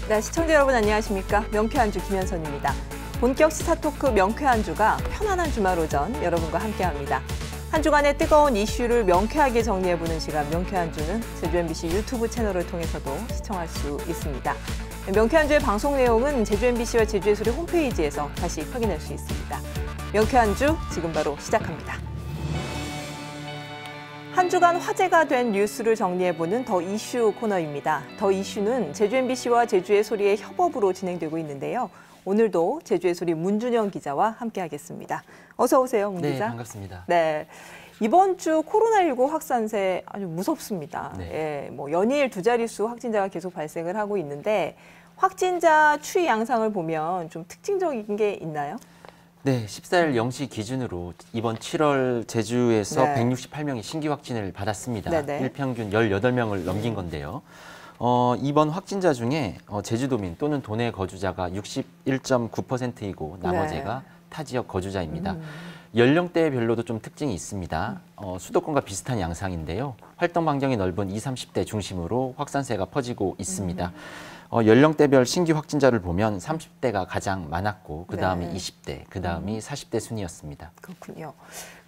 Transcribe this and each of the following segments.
네, 시청자 여러분 안녕하십니까? 명쾌한 주 김현선입니다. 본격 시사 토크 명쾌한 주가 편안한 주말 오전 여러분과 함께합니다. 한 주간의 뜨거운 이슈를 명쾌하게 정리해보는 시간 명쾌한 주는 제주 MBC 유튜브 채널을 통해서도 시청할 수 있습니다. 명쾌한 주의 방송 내용은 제주 MBC와 제주의 소리 홈페이지에서 다시 확인할 수 있습니다. 명쾌한 주 지금 바로 시작합니다. 한 주간 화제가 된 뉴스를 정리해보는 더 이슈 코너입니다. 더 이슈는 제주 MBC와 제주의 소리의 협업으로 진행되고 있는데요. 오늘도 제주의 소리 문준영 기자와 함께하겠습니다. 어서 오세요, 문 기자. 네, 반갑습니다. 네, 이번 주 코로나19 확산세 아주 무섭습니다. 네. 예, 뭐 연일 두 자릿수 확진자가 계속 발생을 하고 있는데 확진자 추이 양상을 보면 좀 특징적인 게 있나요? 네, 14일 0시 기준으로 이번 7월 제주에서 네. 168명이 신규 확진을 받았습니다. 네네. 일평균 18명을 넘긴 건데요. 이번 확진자 중에 제주도민 또는 도내 거주자가 61.9%이고 나머지가 타 지역 거주자입니다. 연령대별로도 좀 특징이 있습니다. 수도권과 비슷한 양상인데요. 활동 반경이 넓은 20, 30대 중심으로 확산세가 퍼지고 있습니다. 연령대별 신규 확진자를 보면 30대가 가장 많았고 그다음이 네. 20대, 그다음이 40대 순이었습니다. 그렇군요.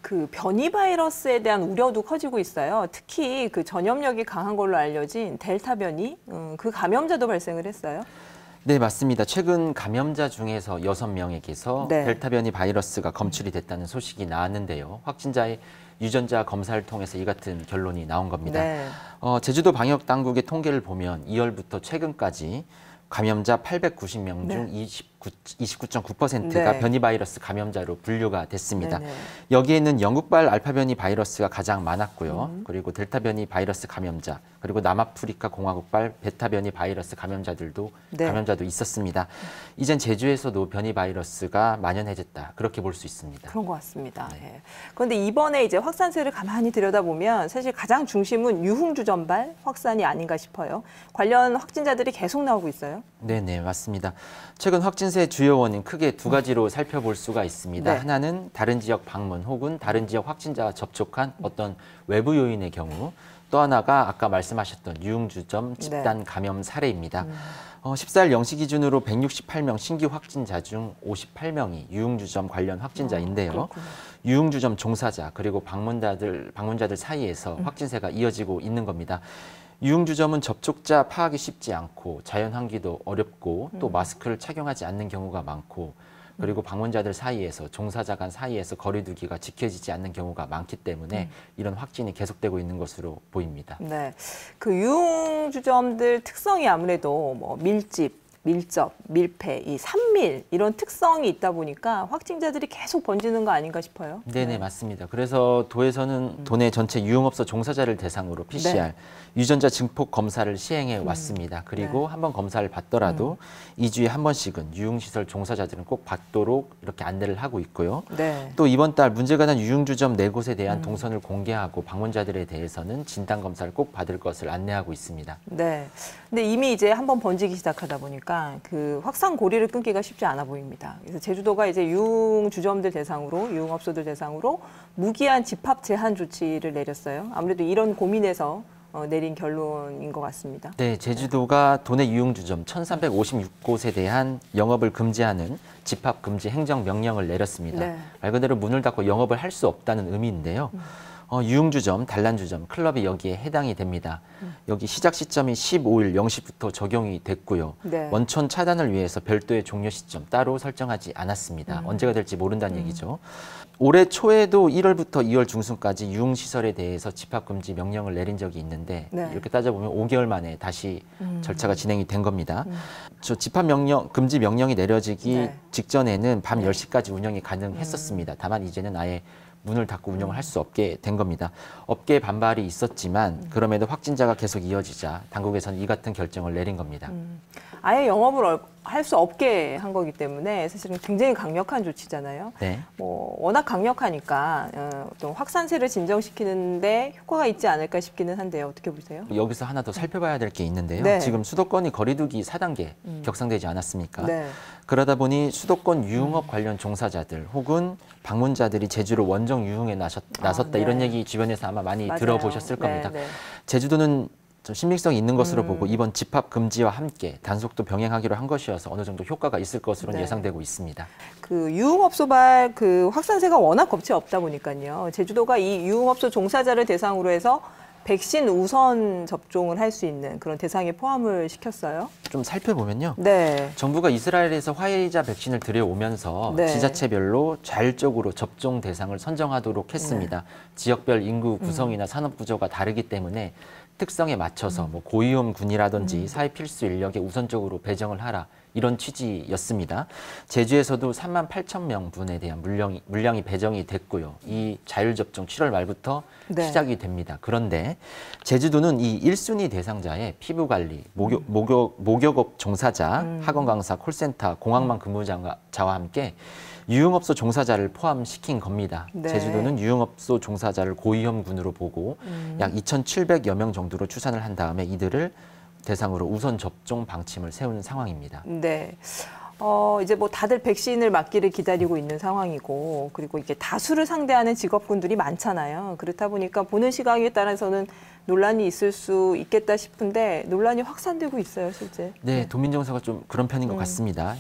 그 변이 바이러스에 대한 우려도 커지고 있어요. 특히 그 전염력이 강한 걸로 알려진 델타 변이, 그 감염자도 발생을 했어요. 네, 맞습니다. 최근 감염자 중에서 6명에게서 네. 델타 변이 바이러스가 검출이 됐다는 소식이 나왔는데요. 확진자의 유전자 검사를 통해서 이 같은 결론이 나온 겁니다. 네. 제주도 방역 당국의 통계를 보면 2월부터 최근까지 감염자 890명 중 29.9%가 네. 변이 바이러스 감염자로 분류가 됐습니다. 네네. 여기에는 영국발 알파 변이 바이러스가 가장 많았고요. 그리고 델타 변이 바이러스 감염자, 그리고 남아프리카 공화국발 베타 변이 바이러스 감염자도 네. 있었습니다. 이젠 제주에서도 변이 바이러스가 만연해졌다. 그렇게 볼 수 있습니다. 그런 것 같습니다. 네. 예. 그런데 이번에 이제 확산세를 가만히 들여다보면 사실 가장 중심은 유흥주점발 확산이 아닌가 싶어요. 관련 확진자들이 계속 나오고 있어요. 네네, 맞습니다. 최근 확진세 주요 원인 크게 두 가지로 살펴볼 수가 있습니다. 네. 하나는 다른 지역 방문 혹은 다른 지역 확진자와 접촉한 어떤 외부 요인의 경우, 또 하나가 아까 말씀하셨던 유흥주점 집단 감염 사례입니다. 14일 0시 기준으로 168명 신규 확진자 중 58명이 유흥주점 관련 확진자인데요. 그렇군요. 유흥주점 종사자 그리고 방문자들 사이에서 확진세가 이어지고 있는 겁니다. 유흥주점은 접촉자 파악이 쉽지 않고 자연 환기도 어렵고 또 마스크를 착용하지 않는 경우가 많고 그리고 방문자들 사이에서 종사자 간 사이에서 거리 두기가 지켜지지 않는 경우가 많기 때문에 이런 확진이 계속되고 있는 것으로 보입니다. 네, 그 유흥주점들 특성이 아무래도 뭐 밀집, 밀접, 밀폐, 이 산밀 이런 특성이 있다 보니까 확진자들이 계속 번지는 거 아닌가 싶어요. 네네, 맞습니다. 그래서 도에서는 도내 전체 유흥업소 종사자를 대상으로 PCR, 유전자 증폭 검사를 시행해 왔습니다. 그리고 한번 검사를 받더라도 2주에 한 번씩은 유흥시설 종사자들은 꼭 받도록 이렇게 안내를 하고 있고요. 네. 또 이번 달 문제가 난 유흥주점 4곳에 대한 동선을 공개하고 방문자들에 대해서는 진단검사를 꼭 받을 것을 안내하고 있습니다. 네. 근데 이미 이제 한번 번지기 시작하다 보니까 그 확산 고리를 끊기가 쉽지 않아 보입니다. 그래서 제주도가 이제 유흥주점들 대상으로, 유흥업소들 대상으로 무기한 집합 제한 조치를 내렸어요. 아무래도 이런 고민에서 내린 결론인 것 같습니다. 네, 제주도가 도내 유흥주점 1,356곳에 대한 영업을 금지하는 집합 금지 행정 명령을 내렸습니다. 네. 말 그대로 문을 닫고 영업을 할 수 없다는 의미인데요. 유흥주점, 단란주점, 클럽이 여기에 해당이 됩니다. 여기 시작 시점이 15일 0시부터 적용이 됐고요. 네. 원천 차단을 위해서 별도의 종료 시점 따로 설정하지 않았습니다. 언제가 될지 모른다는 얘기죠. 올해 초에도 1월부터 2월 중순까지 유흥시설에 대해서 집합금지 명령을 내린 적이 있는데 이렇게 따져보면 5개월 만에 다시 절차가 진행이 된 겁니다. 저 금지 명령이 내려지기 직전에는 밤 10시까지 운영이 가능했었습니다. 다만 이제는 아예 문을 닫고 운영을 할 수 없게 된 겁니다. 업계 반발이 있었지만 그럼에도 확진자가 계속 이어지자 당국에서는 이 같은 결정을 내린 겁니다. 아예 영업을 할 수 없게 한 거기 때문에 사실은 굉장히 강력한 조치잖아요. 네. 뭐 워낙 강력하니까 또 확산세를 진정시키는데 효과가 있지 않을까 싶기는 한데요. 어떻게 보세요? 여기서 하나 더 살펴봐야 될 게 있는데요. 네. 지금 수도권이 거리두기 4단계 격상되지 않았습니까? 네. 그러다 보니 수도권 유흥업 관련 종사자들 혹은 방문자들이 제주로 원정 유흥에 나섰다 네. 이런 얘기 주변에서 아마 많이 맞아요. 들어보셨을 겁니다. 네, 네. 제주도는 좀 신빙성이 있는 것으로 보고 이번 집합 금지와 함께 단속도 병행하기로 한 것이어서 어느 정도 효과가 있을 것으로 네. 예상되고 있습니다. 그 유흥업소발 그 확산세가 워낙 겁이 없다 보니까요. 제주도가 이 유흥업소 종사자를 대상으로 해서 백신 우선 접종을 할 수 있는 그런 대상에 포함을 시켰어요. 좀 살펴보면요. 네. 정부가 이스라엘에서 화이자 백신을 들여오면서 네. 지자체별로 자율적으로 접종 대상을 선정하도록 했습니다. 지역별 인구 구성이나 산업 구조가 다르기 때문에 특성에 맞춰서 뭐 고위험 군이라든지 사회 필수 인력에 우선적으로 배정을 하라. 이런 취지였습니다. 제주에서도 3만 8천 명 분에 대한 물량이 배정이 됐고요. 이 자율접종 7월 말부터 네. 시작이 됩니다. 그런데 제주도는 이 1순위 대상자의 피부관리, 목욕업 종사자, 학원 강사, 콜센터, 공항만 근무자와 함께 유흥업소 종사자를 포함시킨 겁니다. 네. 제주도는 유흥업소 종사자를 고위험군으로 보고 약 2,700여 명 정도로 추산을 한 다음에 이들을 대상으로 우선 접종 방침을 세운 상황입니다. 네. 이제 뭐 다들 백신을 맞기를 기다리고 있는 상황이고, 그리고 이게 다수를 상대하는 직업군들이 많잖아요. 그렇다 보니까 보는 시각에 따라서는 논란이 있을 수 있겠다 싶은데 논란이 확산되고 있어요, 실제. 네, 도민정서가 좀 그런 편인 것 같습니다.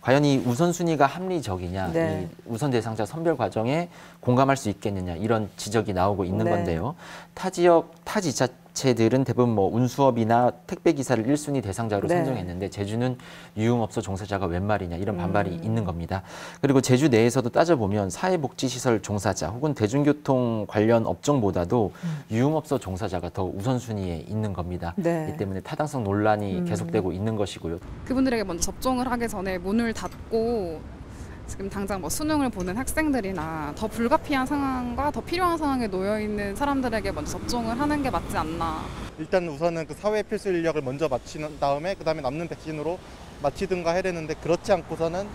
과연 이 우선순위가 합리적이냐, 네. 이 우선 대상자 선별 과정에 공감할 수 있겠느냐 이런 지적이 나오고 있는 네. 건데요. 타 지역, 타 지자체들은 대부분 뭐 운수업이나 택배 기사를 1순위 대상자로 네. 선정했는데 제주는 유흥업소 종사자가 웬 말이냐 이런 반발이 있는 겁니다. 그리고 제주 내에서도 따져보면 사회복지시설 종사자 혹은 대중교통 관련 업종보다도 유흥업소 종사자가 더 우선순위에 있는 겁니다. 네. 이 때문에 타당성 논란이 계속되고 있는 것이고요. 그분들에게 먼저 접종을 하기 전에 문을 닫고 지금 당장 뭐 수능을 보는 학생들이나 더 불가피한 상황과 더 필요한 상황에 놓여 있는 사람들에게 먼저 접종을 하는 게 맞지 않나. 일단 우선은 그 사회 필수 인력을 먼저 마친 다음에 그다음에 남는 백신으로 마치든가 해야 되는데 그렇지 않고서는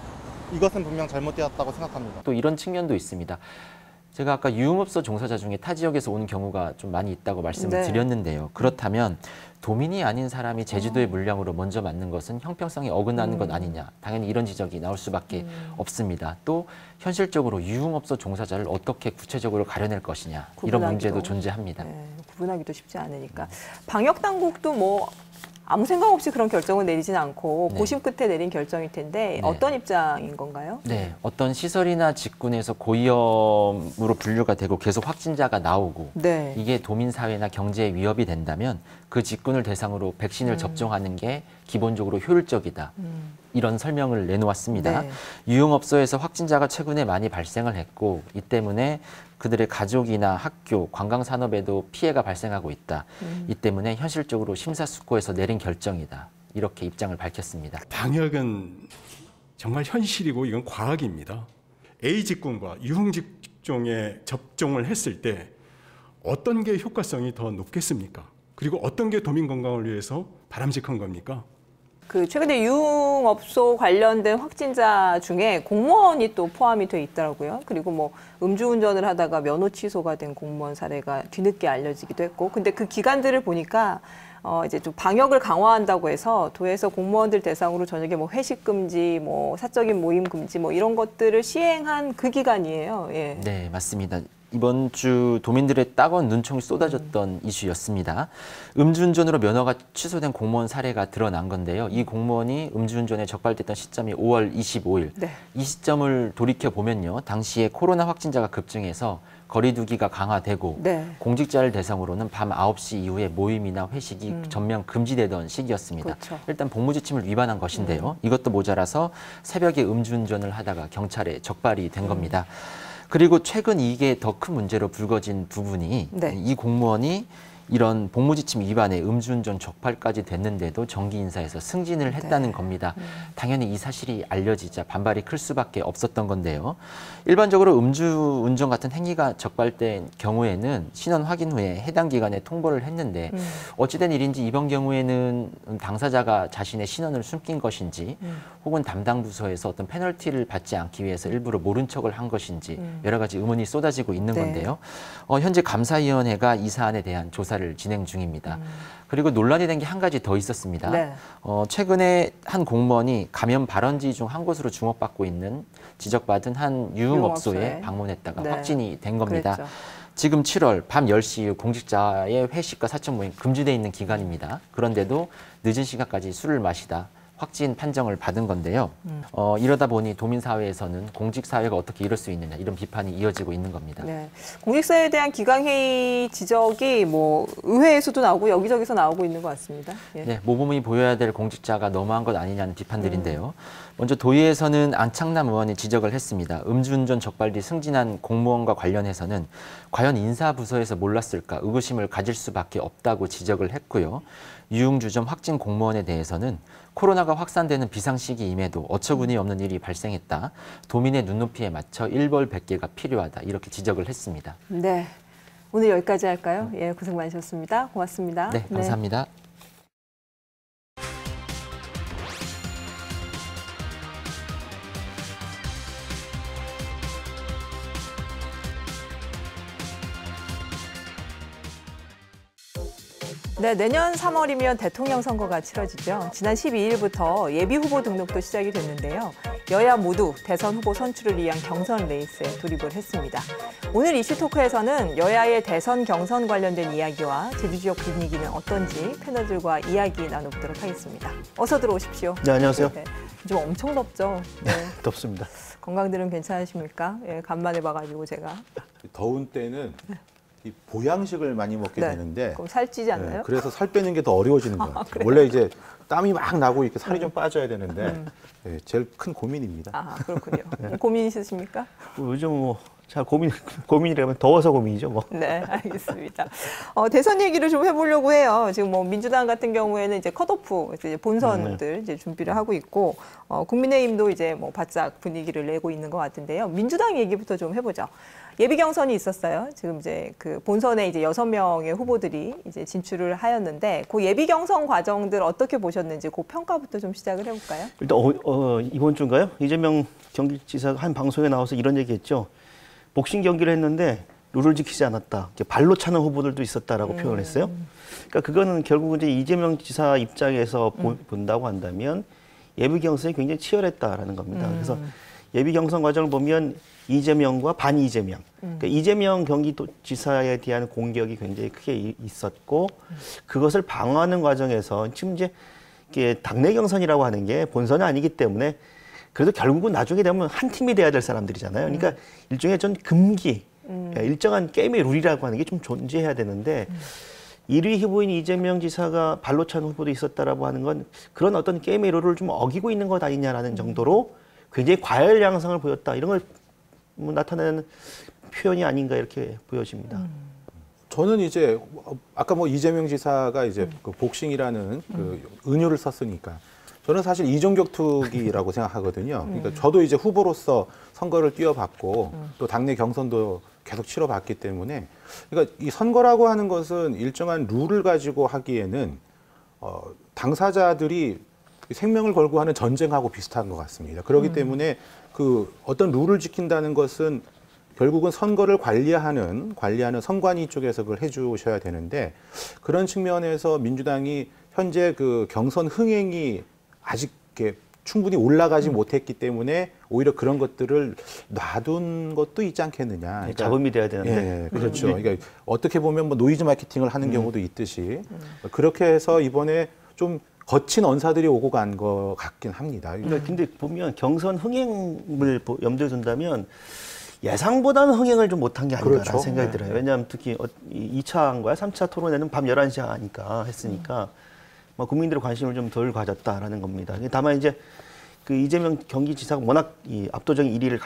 이것은 분명 잘못되었다고 생각합니다. 또 이런 측면도 있습니다. 제가 아까 유흥업소 종사자 중에 타 지역에서 온 경우가 좀 많이 있다고 말씀을 네. 드렸는데요. 그렇다면 도민이 아닌 사람이 제주도의 물량으로 먼저 맞는 것은 형평성에 어긋나는 것 아니냐. 당연히 이런 지적이 나올 수밖에 없습니다. 또 현실적으로 유흥업소 종사자를 어떻게 구체적으로 가려낼 것이냐. 이런 구분하기도. 문제도 존재합니다. 네, 구분하기도 쉽지 않으니까. 방역 당국도 뭐 아무 생각 없이 그런 결정을 내리진 않고 네. 고심 끝에 내린 결정일 텐데 네. 어떤 입장인 건가요? 네, 어떤 시설이나 직군에서 고위험으로 분류가 되고 계속 확진자가 나오고 네. 이게 도민사회나 경제에 위협이 된다면 그 직군을 대상으로 백신을 접종하는 게 기본적으로 효율적이다. 이런 설명을 내놓았습니다. 네. 유흥업소에서 확진자가 최근에 많이 발생을 했고 이 때문에 그들의 가족이나 학교, 관광산업에도 피해가 발생하고 있다. 이 때문에 현실적으로 심사숙고해서 내린 결정이다. 이렇게 입장을 밝혔습니다. 방역은 정말 현실이고 이건 과학입니다. A 직군과 유흥 직종에 접종을 했을 때 어떤 게 효과성이 더 높겠습니까? 그리고 어떤 게 도민 건강을 위해서 바람직한 겁니까? 그 최근에 유흥업소 관련된 확진자 중에 공무원이 또 포함이 돼 있더라고요. 그리고 뭐 음주운전을 하다가 면허 취소가 된 공무원 사례가 뒤늦게 알려지기도 했고, 근데 그 기관들을 보니까 이제 좀 방역을 강화한다고 해서 도에서 공무원들 대상으로 저녁에 뭐 회식 금지, 뭐 사적인 모임 금지, 뭐 이런 것들을 시행한 그 기간이에요. 예. 네, 맞습니다. 이번 주 도민들의 따가운 눈총이 쏟아졌던 이슈였습니다. 음주운전으로 면허가 취소된 공무원 사례가 드러난 건데요. 이 공무원이 음주운전에 적발됐던 시점이 5월 25일. 네. 이 시점을 돌이켜보면요. 당시에 코로나 확진자가 급증해서 거리두기가 강화되고 네. 공직자를 대상으로는 밤 9시 이후에 모임이나 회식이 전면 금지되던 시기였습니다. 그렇죠. 일단 복무지침을 위반한 것인데요. 이것도 모자라서 새벽에 음주운전을 하다가 경찰에 적발이 된 겁니다. 그리고 최근 이게 더 큰 문제로 불거진 부분이 네. 이 공무원이 이런 복무지침 위반에 음주운전 적발까지 됐는데도 정기 인사에서 승진을 했다는 겁니다. 당연히 이 사실이 알려지자 반발이 클 수밖에 없었던 건데요. 일반적으로 음주운전 같은 행위가 적발된 경우에는 신원 확인 후에 해당 기관에 통보를 했는데 어찌된 일인지 이번 경우에는 당사자가 자신의 신원을 숨긴 것인지 혹은 담당 부서에서 어떤 페널티를 받지 않기 위해서 일부러 모른 척을 한 것인지 여러 가지 의문이 쏟아지고 있는 네. 건데요. 현재 감사위원회가 이 사안에 대한 조사를 진행 중입니다. 그리고 논란이 된 게 한 가지 더 있었습니다. 네. 최근에 한 공무원이 감염 발원지 중 한 곳으로 주목받고 있는 지적받은 한 유흥업소에 유흥업소에. 방문했다가 네. 확진이 된 겁니다. 그랬죠. 지금 7월 밤 10시 이후 공직자의 회식과 사적 모임 금지되어 있는 기간입니다. 그런데도 늦은 시간까지 술을 마시다 확진 판정을 받은 건데요. 이러다 보니 도민사회에서는 공직사회가 어떻게 이럴 수 있느냐 이런 비판이 이어지고 있는 겁니다. 네. 공직사회에 대한 기강회의 지적이 뭐 의회에서도 나오고 여기저기서 나오고 있는 것 같습니다. 예. 네, 모범이 보여야 될 공직자가 너무한 것 아니냐는 비판들인데요. 먼저 도의회에서는 안창남 의원이 지적을 했습니다. 음주운전 적발 뒤 승진한 공무원과 관련해서는 과연 인사부서에서 몰랐을까 의구심을 가질 수밖에 없다고 지적을 했고요. 유흥주점 확진 공무원에 대해서는 코로나가 확산되는 비상시기임에도 어처구니 없는 일이 발생했다. 도민의 눈높이에 맞춰 일벌백계가 필요하다. 이렇게 지적을 했습니다. 네. 오늘 여기까지 할까요? 예, 고생 많으셨습니다. 고맙습니다. 네, 감사합니다. 네, 내년 3월이면 대통령 선거가 치러지죠. 지난 12일부터 예비 후보 등록도 시작이 됐는데요. 여야 모두 대선 후보 선출을 위한 경선 레이스에 돌입을 했습니다. 오늘 이슈 토크에서는 여야의 대선 경선 관련된 이야기와 제주 지역 분위기는 어떤지 패널들과 이야기 나눠보도록 하겠습니다. 어서 들어오십시오. 네, 안녕하세요. 네, 좀 엄청 덥죠? 네. 덥습니다. 건강들은 괜찮으십니까? 예, 간만에 봐가지고 제가. 더운 때는 이 보양식을 많이 먹게 네. 되는데 그럼 살찌지 않나요? 그래서 살 빼는 게 더 어려워지는 것 같아요. 원래 이제 땀이 막 나고 이렇게 살이 좀 빠져야 되는데 네, 제일 큰 고민입니다. 아, 그렇군요. 고민 있으십니까? 요즘 뭐 잘 고민이라면 더워서 고민이죠, 뭐. 네, 알겠습니다. 대선 얘기를 좀 해보려고 해요. 지금 뭐 민주당 같은 경우에는 이제 컷오프, 이제 본선들 이제 준비를 하고 있고, 국민의힘도 이제 뭐 바짝 분위기를 내고 있는 것 같은데요. 민주당 얘기부터 좀 해보죠. 예비 경선이 있었어요. 지금 이제 그 본선에 이제 6명의 후보들이 이제 진출을 하였는데, 그 예비 경선 과정들 어떻게 보셨는지 그 평가부터 좀 시작을 해볼까요? 일단 이번 주인가요? 이재명 경기지사가 한 방송에 나와서 이런 얘기했죠. 복싱 경기를 했는데 룰을 지키지 않았다. 발로 차는 후보들도 있었다라고 표현을 했어요. 그러니까 그거는 결국 이제 이재명 지사 입장에서 본다고 한다면 예비 경선이 굉장히 치열했다라는 겁니다. 그래서 예비 경선 과정을 보면 이재명과 반 이재명, 그러니까 이재명 경기도지사에 대한 공격이 굉장히 크게 있었고 그것을 방어하는 과정에서 지금 이제 이게 당내 경선이라고 하는 게 본선이 아니기 때문에 그래도 결국은 나중에 되면 한 팀이 돼야 될 사람들이잖아요. 그러니까 일종의 전 금기, 일정한 게임의 룰이라고 하는 게 좀 존재해야 되는데 1위 후보인 이재명 지사가 발로 찬 후보도 있었다라고 하는 건 그런 어떤 게임의 룰을 좀 어기고 있는 것 아니냐라는 정도로 굉장히 과열 양상을 보였다. 이런 걸 나타내는 표현이 아닌가 이렇게 보여집니다. 저는 이제 아까 뭐 이재명 지사가 이제 그 복싱이라는 그 은유를 썼으니까 저는 사실 이종격투기라고 생각하거든요. 그러니까 저도 이제 후보로서 선거를 뛰어봤고 또 당내 경선도 계속 치러봤기 때문에 그러니까 이 선거라고 하는 것은 일정한 룰을 가지고 하기에는 당사자들이 생명을 걸고 하는 전쟁하고 비슷한 것 같습니다. 그렇기 때문에 그 어떤 룰을 지킨다는 것은 결국은 선거를 관리하는 선관위 쪽에서 그걸 해주셔야 되는데 그런 측면에서 민주당이 현재 그 경선 흥행이 아직 이렇게 충분히 올라가지 못했기 때문에 오히려 그런 것들을 놔둔 것도 있지 않겠느냐. 그러니까, 잡음이 돼야 되는데. 예, 그렇죠. 그러니까 어떻게 보면 뭐 노이즈 마케팅을 하는 경우도 있듯이 그렇게 해서 이번에 좀 거친 언사들이 오고 간 것 같긴 합니다. 그러니까 근데 보면 경선 흥행을 염두에 둔다면 예상보다는 흥행을 좀 못한 게 아닌가라는 그렇죠. 생각이 들어요. 왜냐하면 특히 2차과 3차 토론회는 밤 11시에 하니까 했으니까 국민들의 관심을 좀 덜 가졌다라는 겁니다. 다만 이제 그 이재명 경기지사가 워낙 압도적인 1위를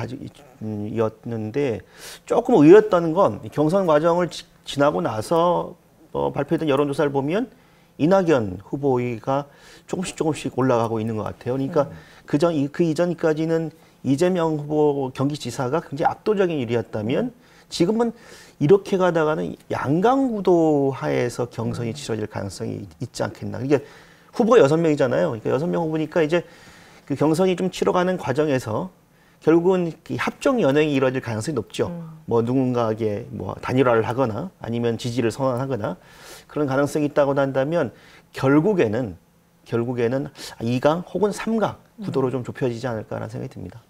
이었는데 조금 의외였다는 건 경선 과정을 지나고 나서 발표된 여론조사를 보면 이낙연 후보가 조금씩 올라가고 있는 것 같아요. 그러니까 그 이전까지는 이재명 후보 경기지사가 굉장히 압도적인 1위였다면 지금은 이렇게 가다가는 양강구도 하에서 경선이 치러질 가능성이 있지 않겠나. 이게 후보가 6명이잖아요. 그러니까 6명 후보니까 이제 그 경선이 좀 치러가는 과정에서 결국은 합종 연행이 이루어질 가능성이 높죠. 뭐 누군가에게 뭐 단일화를 하거나 아니면 지지를 선언하거나 그런 가능성이 있다고 한다면 결국에는 2강 혹은 3강 구도로 좀 좁혀지지 않을까라는 생각이 듭니다.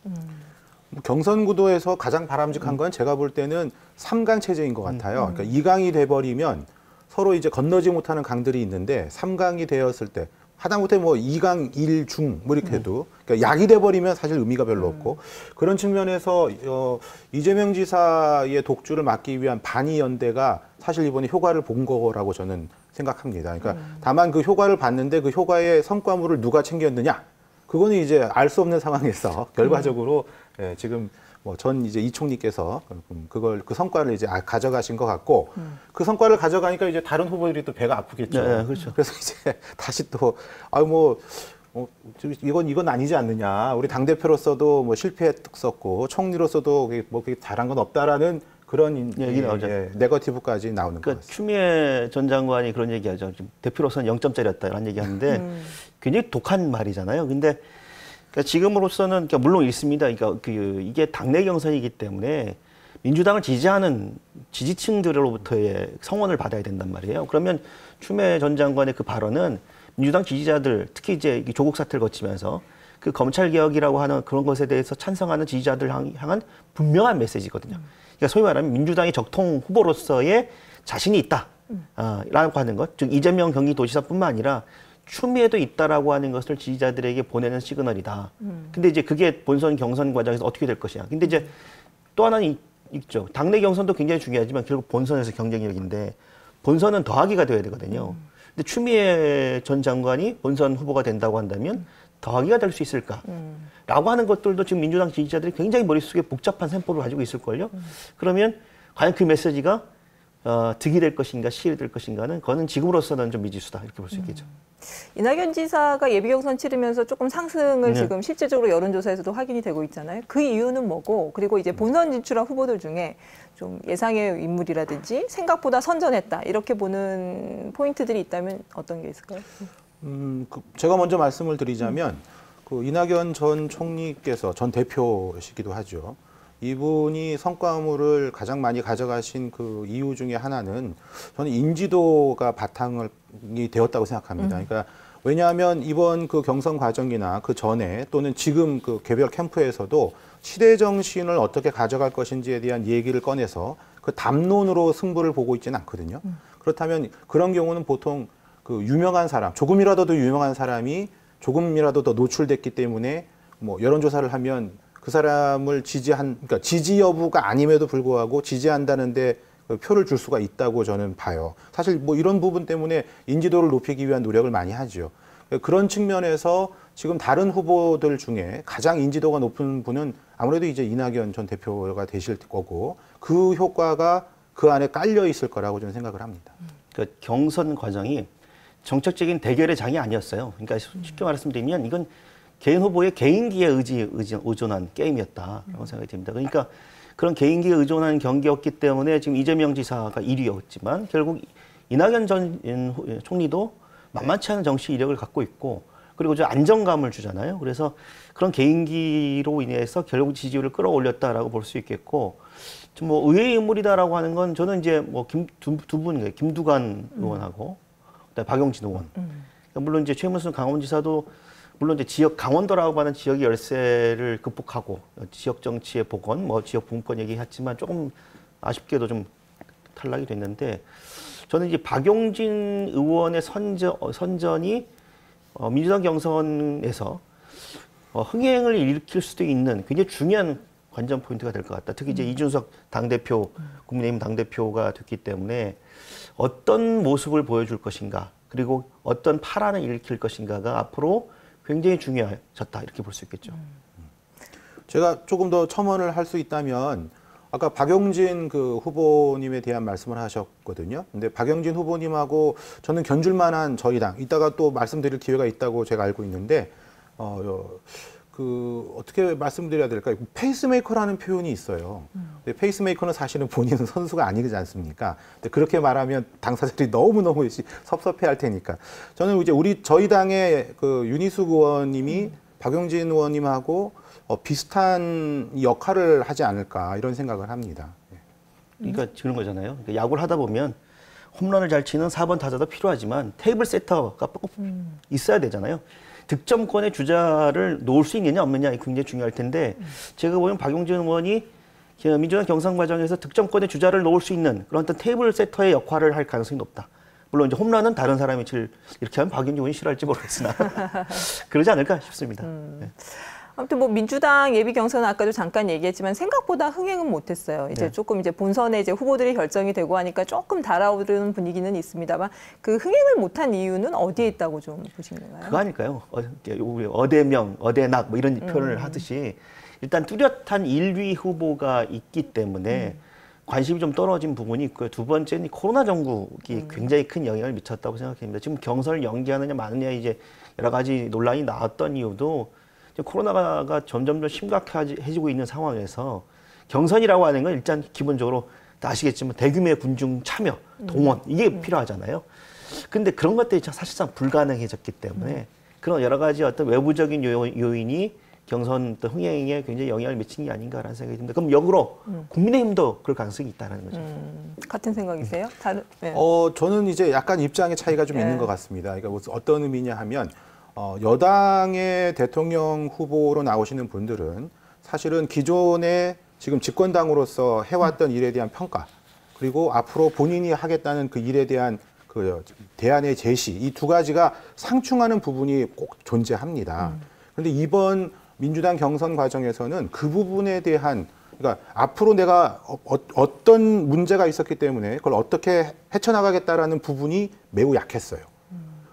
경선 구도에서 가장 바람직한 건 제가 볼 때는 3강 체제인 것 같아요. 그러니까 2강이 돼버리면 서로 이제 건너지 못하는 강들이 있는데 3강이 되었을 때 하다못해 뭐 2강 1중 뭐 이렇게 해도 그러니까 약이 돼버리면 사실 의미가 별로 없고 그런 측면에서 이재명 지사의 독주를 막기 위한 반의 연대가 사실 이번에 효과를 본 거라고 저는 생각합니다. 그러니까 다만 그 효과를 봤는데 그 효과의 성과물을 누가 챙겼느냐? 그거는 이제 알 수 없는 상황에서 결과적으로 예, 지금 뭐 전 이제 이 총리께서 그 성과를 이제 가져가신 것 같고 그 성과를 가져가니까 이제 다른 후보들이 또 배가 아프겠죠. 네, 그렇죠. 그래서 이제 다시 또 이건 아니지 않느냐. 우리 당 대표로서도 뭐 실패했었고 총리로서도 뭐 그게 잘한 건 없다라는 그런 얘기 나오죠. 네거티브까지 나오는 것 같습니다. 추미애 전 장관이 그런 얘기하죠. 대표로서는 0점짜리였다 이런 얘기하는데 굉장히 독한 말이잖아요. 근데 그러니까 지금으로서는 그러니까 물론 있습니다. 그러니까 이게 당내 경선이기 때문에 민주당을 지지하는 지지층들로부터의 성원을 받아야 된단 말이에요. 그러면 추미애 전 장관의 그 발언은 민주당 지지자들, 특히 이제 조국 사태를 거치면서 그 검찰 개혁이라고 하는 그런 것에 대해서 찬성하는 지지자들 향한 분명한 메시지거든요. 그러니까 소위 말하면 민주당의 적통 후보로서의 자신이 있다. 라고 하는 것. 즉 이재명 경기도지사뿐만 아니라 추미애도 있다라고 하는 것을 지지자들에게 보내는 시그널이다. 근데 이제 그게 본선 경선 과정에서 어떻게 될 것이냐. 근데 이제 또 하나는 있죠. 당내 경선도 굉장히 중요하지만 결국 본선에서 경쟁력인데 본선은 더하기가 돼야 되거든요. 근데 추미애 전 장관이 본선 후보가 된다고 한다면 더하기가 될 수 있을까? 라고 하는 것들도 지금 민주당 지지자들이 굉장히 머릿속에 복잡한 셈법을 가지고 있을걸요. 그러면 과연 그 메시지가 득이 될 것인가 실이 될 것인가는 그거는 지금으로서는 좀 미지수다 이렇게 볼 수 있겠죠. 이낙연 지사가 예비경선 치르면서 조금 상승을 지금 실제적으로 여론조사에서도 확인이 되고 있잖아요. 그 이유는 뭐고 그리고 이제 본선 진출한 후보들 중에 좀 예상의 인물이라든지 생각보다 선전했다 이렇게 보는 포인트들이 있다면 어떤 게 있을까요? 제가 먼저 말씀을 드리자면 그 이낙연 전 총리께서 전 대표시기도 하죠. 이분이 성과물을 가장 많이 가져가신 그 이유 중에 하나는 저는 인지도가 바탕이 되었다고 생각합니다. 그러니까 왜냐하면 이번 그 경선 과정이나 그 전에 또는 지금 그 개별 캠프에서도 시대 정신을 어떻게 가져갈 것인지에 대한 얘기를 꺼내서 그 담론으로 승부를 보고 있지는 않거든요. 그렇다면 그런 경우는 보통 그 유명한 사람, 조금이라도 더 유명한 사람이 조금이라도 더 노출됐기 때문에 뭐 여론조사를 하면 그 사람을 그러니까 지지 여부가 아님에도 불구하고 지지한다는데 표를 줄 수가 있다고 저는 봐요. 사실 뭐 이런 부분 때문에 인지도를 높이기 위한 노력을 많이 하죠. 그런 측면에서 지금 다른 후보들 중에 가장 인지도가 높은 분은 아무래도 이제 이낙연 전 대표가 되실 거고 그 효과가 그 안에 깔려 있을 거라고 저는 생각을 합니다. 그러니까 경선 과정이 정책적인 대결의 장이 아니었어요. 그러니까 쉽게 말씀드리면 이건 개인 후보의 개인기에 의존한 게임이었다라고 생각이 듭니다. 그러니까 그런 개인기에 의존한 경기였기 때문에 지금 이재명 지사가 1위였지만 결국 이낙연 전 총리도 만만치 않은 정치 이력을 갖고 있고 그리고 저 안정감을 주잖아요. 그래서 그런 개인기로 인해서 결국 지지율을 끌어올렸다라고 볼 수 있겠고 좀 뭐 의외의 인물이다라고 하는 건 저는 이제 뭐 두 분, 김두관 의원하고 그다음에 박용진 의원. 물론 이제 최문순 강원지사도 물론 이제 지역 강원도라고 하는 지역의 열세를 극복하고 지역 정치의 복원, 뭐 지역 분권 얘기했지만 조금 아쉽게도 좀 탈락이 됐는데 저는 이제 박용진 의원의 선전이 민주당 경선에서 흥행을 일으킬 수도 있는 굉장히 중요한 관전 포인트가 될 것 같다. 특히 이제 이준석 당대표, 국민의힘 당대표가 됐기 때문에 어떤 모습을 보여줄 것인가, 그리고 어떤 파란을 일으킬 것인가가 앞으로 굉장히 중요해졌다 이렇게 볼 수 있겠죠. 제가 조금 더 첨언을 할 수 있다면 아까 박용진 그 후보님에 대한 말씀을 하셨거든요. 근데 박용진 후보님하고 저는 견줄만한 저희 당 이따가 또 말씀드릴 기회가 있다고 제가 알고 있는데 그 어떻게 말씀드려야 될까요? 페이스메이커라는 표현이 있어요. 근데 페이스메이커는 사실은 본인은 선수가 아니지 않습니까? 근데 그렇게 말하면 당사자들이 너무너무 섭섭해할 테니까 저는 이제 저희 당의 그 윤희숙 의원님이 박용진 의원님하고 비슷한 역할을 하지 않을까 이런 생각을 합니다. 그러니까 그런 거잖아요. 그러니까 야구를 하다 보면 홈런을 잘 치는 4번 타자도 필요하지만 테이블 세터가 꼭 있어야 되잖아요. 득점권의 주자를 놓을 수 있느냐 없느냐 굉장히 중요할 텐데 제가 보면 박용진 의원이 민주당 경선 과정에서 득점권의 주자를 놓을 수 있는 그런 어떤 테이블 세터의 역할을 할 가능성이 높다. 물론 이제 홈런은 다른 사람이 이렇게 하면 박용진 의원이 싫어할지 모르겠으나 그러지 않을까 싶습니다. 네. 아무튼 뭐 민주당 예비 경선은 아까도 잠깐 얘기했지만 생각보다 흥행은 못했어요. 이제 네. 조금 이제 본선에 이제 후보들이 결정이 되고 하니까 조금 달아오르는 분위기는 있습니다만 그 흥행을 못한 이유는 어디에 있다고 좀 보시는가요? 그거 아닐까요? 우리 어대명, 어대낙 뭐 이런 표현을 하듯이 일단 뚜렷한 1위 후보가 있기 때문에 관심이 좀 떨어진 부분이 있고요. 두 번째는 코로나 전국이 굉장히 큰 영향을 미쳤다고 생각합니다. 지금 경선을 연기하느냐 마느냐 이제 여러 가지 논란이 나왔던 이유도 코로나가 점점 더 심각해지고 있는 상황에서 경선이라고 하는 건 일단 기본적으로 다 아시겠지만 대규모의 군중 참여, 동원 이게 필요하잖아요. 근데 그런 것들이 사실상 불가능해졌기 때문에 그런 여러 가지 어떤 외부적인 요인이 경선 또 흥행에 굉장히 영향을 미친 게 아닌가라는 생각이 듭니다. 그럼 역으로 국민의힘도 그럴 가능성이 있다는 거죠. 같은 생각이세요? 다른? 네. 저는 이제 약간 입장의 차이가 좀 있는 것 같습니다. 그러니까 어떤 의미냐 하면 여당의 대통령 후보로 나오시는 분들은 사실은 기존에 지금 집권당으로서 해왔던 일에 대한 평가 그리고 앞으로 본인이 하겠다는 그 일에 대한 그 대안의 제시 이 두 가지가 상충하는 부분이 꼭 존재합니다. 그런데 이번 민주당 경선 과정에서는 그 부분에 대한 그러니까 앞으로 내가 어떤 문제가 있었기 때문에 그걸 어떻게 헤쳐나가겠다라는 부분이 매우 약했어요.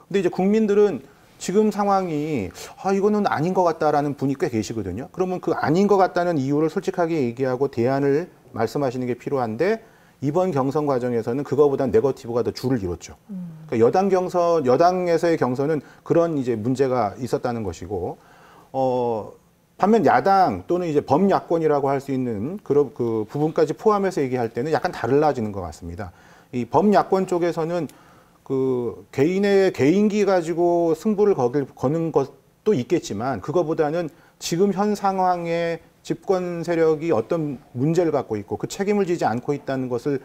근데 이제 국민들은 지금 상황이 이거는 아닌 것 같다라는 분이 꽤 계시거든요. 그러면 그 아닌 것 같다는 이유를 솔직하게 얘기하고 대안을 말씀하시는 게 필요한데 이번 경선 과정에서는 그거보다 네거티브가 더 줄을 이뤘죠. 그러니까 여당에서의 경선은 그런 이제 문제가 있었다는 것이고 반면 야당 또는 이제 범야권이라고 할 수 있는 그 부분까지 포함해서 얘기할 때는 약간 달라지는 것 같습니다. 이 범야권 쪽에서는 그 개인의 개인기 가지고 승부를 거는 것도 있겠지만 그거보다는 지금 현 상황에 집권 세력이 어떤 문제를 갖고 있고 그 책임을 지지 않고 있다는 것을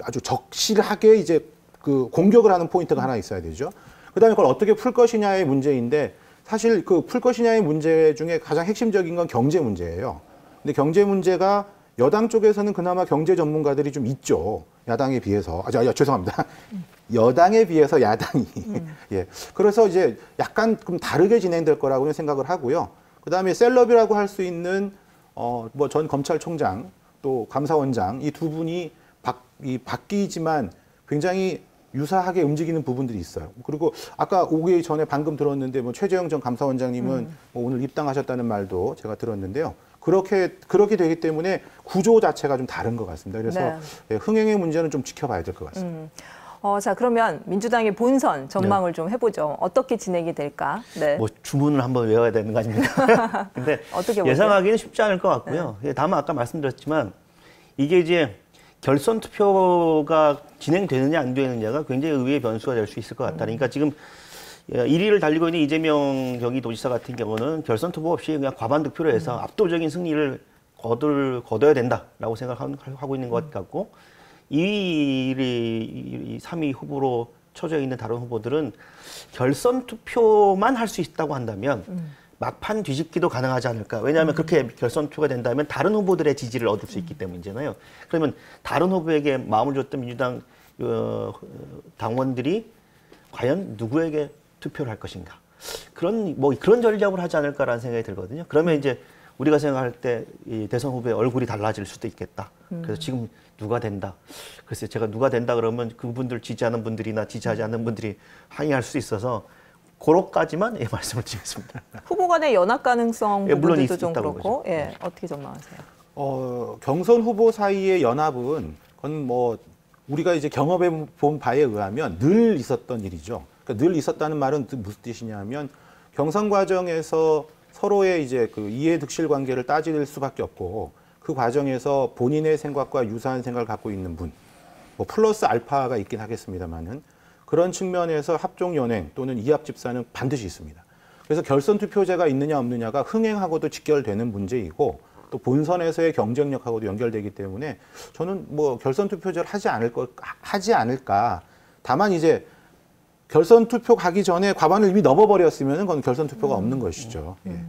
아주 적실하게 이제 그 공격을 하는 포인트가 하나 있어야 되죠. 그다음에 그걸 어떻게 풀 것이냐의 문제인데 사실 그 풀 것이냐의 문제 중에 가장 핵심적인 건 경제 문제예요. 근데 경제 문제가 여당 쪽에서는 그나마 경제 전문가들이 좀 있죠. 야당에 비해서. 죄송합니다. 여당에 비해서 야당이. 예. 그래서 이제 약간 좀 다르게 진행될 거라고 생각을 하고요. 그다음에 셀럽이라고 할 수 있는 뭐 전 검찰총장 또 감사원장 이 두 분이 바뀌지만 굉장히 유사하게 움직이는 부분들이 있어요. 그리고 아까 오기 전에 방금 들었는데 뭐 최재형 전 감사원장님은 뭐 오늘 입당하셨다는 말도 제가 들었는데요. 그렇게 되기 때문에 구조 자체가 좀 다른 것 같습니다. 그래서 네. 흥행의 문제는 좀 지켜봐야 될 것 같습니다. 자, 그러면 민주당의 본선 전망을 좀 해보죠. 어떻게 진행이 될까? 네. 뭐 주문을 한번 외워야 되는 거 아닙니까? 근데 어떻게 예상하기는 쉽지 않을 것 같고요. 네. 다만 아까 말씀드렸지만 이게 이제 결선 투표가 진행되느냐 안 되느냐가 굉장히 의외의 변수가 될 수 있을 것 같다. 그러니까 지금 1위를 달리고 있는 이재명 경기도지사 같은 경우는 결선 투표 없이 그냥 과반 득표로 해서 압도적인 승리를 거둬야 된다라고 생각하고 있는 것 같고 2위, 3위 후보로 쳐져 있는 다른 후보들은 결선 투표만 할 수 있다고 한다면 막판 뒤집기도 가능하지 않을까. 왜냐하면 그렇게 결선 투표가 된다면 다른 후보들의 지지를 얻을 수 있기 때문이잖아요. 그러면 다른 후보에게 마음을 줬던 민주당 당원들이 과연 누구에게 투표를 할 것인가. 그런 전략을 하지 않을까라는 생각이 들거든요. 그러면 이제 우리가 생각할 때 이 대선 후보의 얼굴이 달라질 수도 있겠다. 그래서 지금 누가 된다. 글쎄요, 제가 누가 된다 그러면 그분들 지지하는 분들이나 지지하지 않는 분들이 항의할 수 있어서 그렇까지만 말씀을 드리겠습니다. 후보 간의 연합 가능성 물론 부분도 좀 그렇고, 거죠. 어떻게 전망하세요? 경선 후보 사이의 연합은 그건 뭐 우리가 이제 경험해 본 바에 의하면 늘 있었던 일이죠. 그러니까 늘 있었다는 말은 무슨 뜻이냐면 경선 과정에서 서로의 이제 그 이해 득실 관계를 따질 수밖에 없고 그 과정에서 본인의 생각과 유사한 생각을 갖고 있는 분, 뭐 플러스 알파가 있긴 하겠습니다만은 그런 측면에서 합종 연행 또는 이합 집산은 반드시 있습니다. 그래서 결선 투표제가 있느냐 없느냐가 흥행하고도 직결되는 문제이고 또 본선에서의 경쟁력하고도 연결되기 때문에 저는 뭐 결선 투표제를 하지 않을까. 다만 이제 결선 투표 가기 전에 과반을 이미 넘어버렸으면 그건 결선 투표가 없는 것이죠. 예.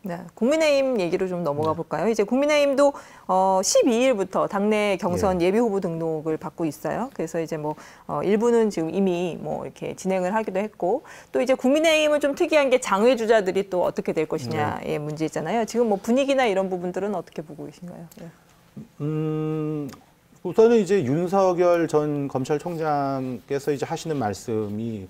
네, 국민의힘 얘기로 좀 넘어가 볼까요? 이제 국민의힘도 12일부터 당내 경선 예비 후보 등록을 받고 있어요. 그래서 이제 뭐 일부는 지금 이미 뭐 이렇게 진행을 하기도 했고, 또 이제 국민의힘은 좀 특이한 게 장외 주자들이 또 어떻게 될 것이냐의 문제 있잖아요. 지금 뭐 분위기나 이런 부분들은 어떻게 보고 계신가요? 네. 우선은 이제 윤석열 전 검찰총장께서 이제 하시는 말씀이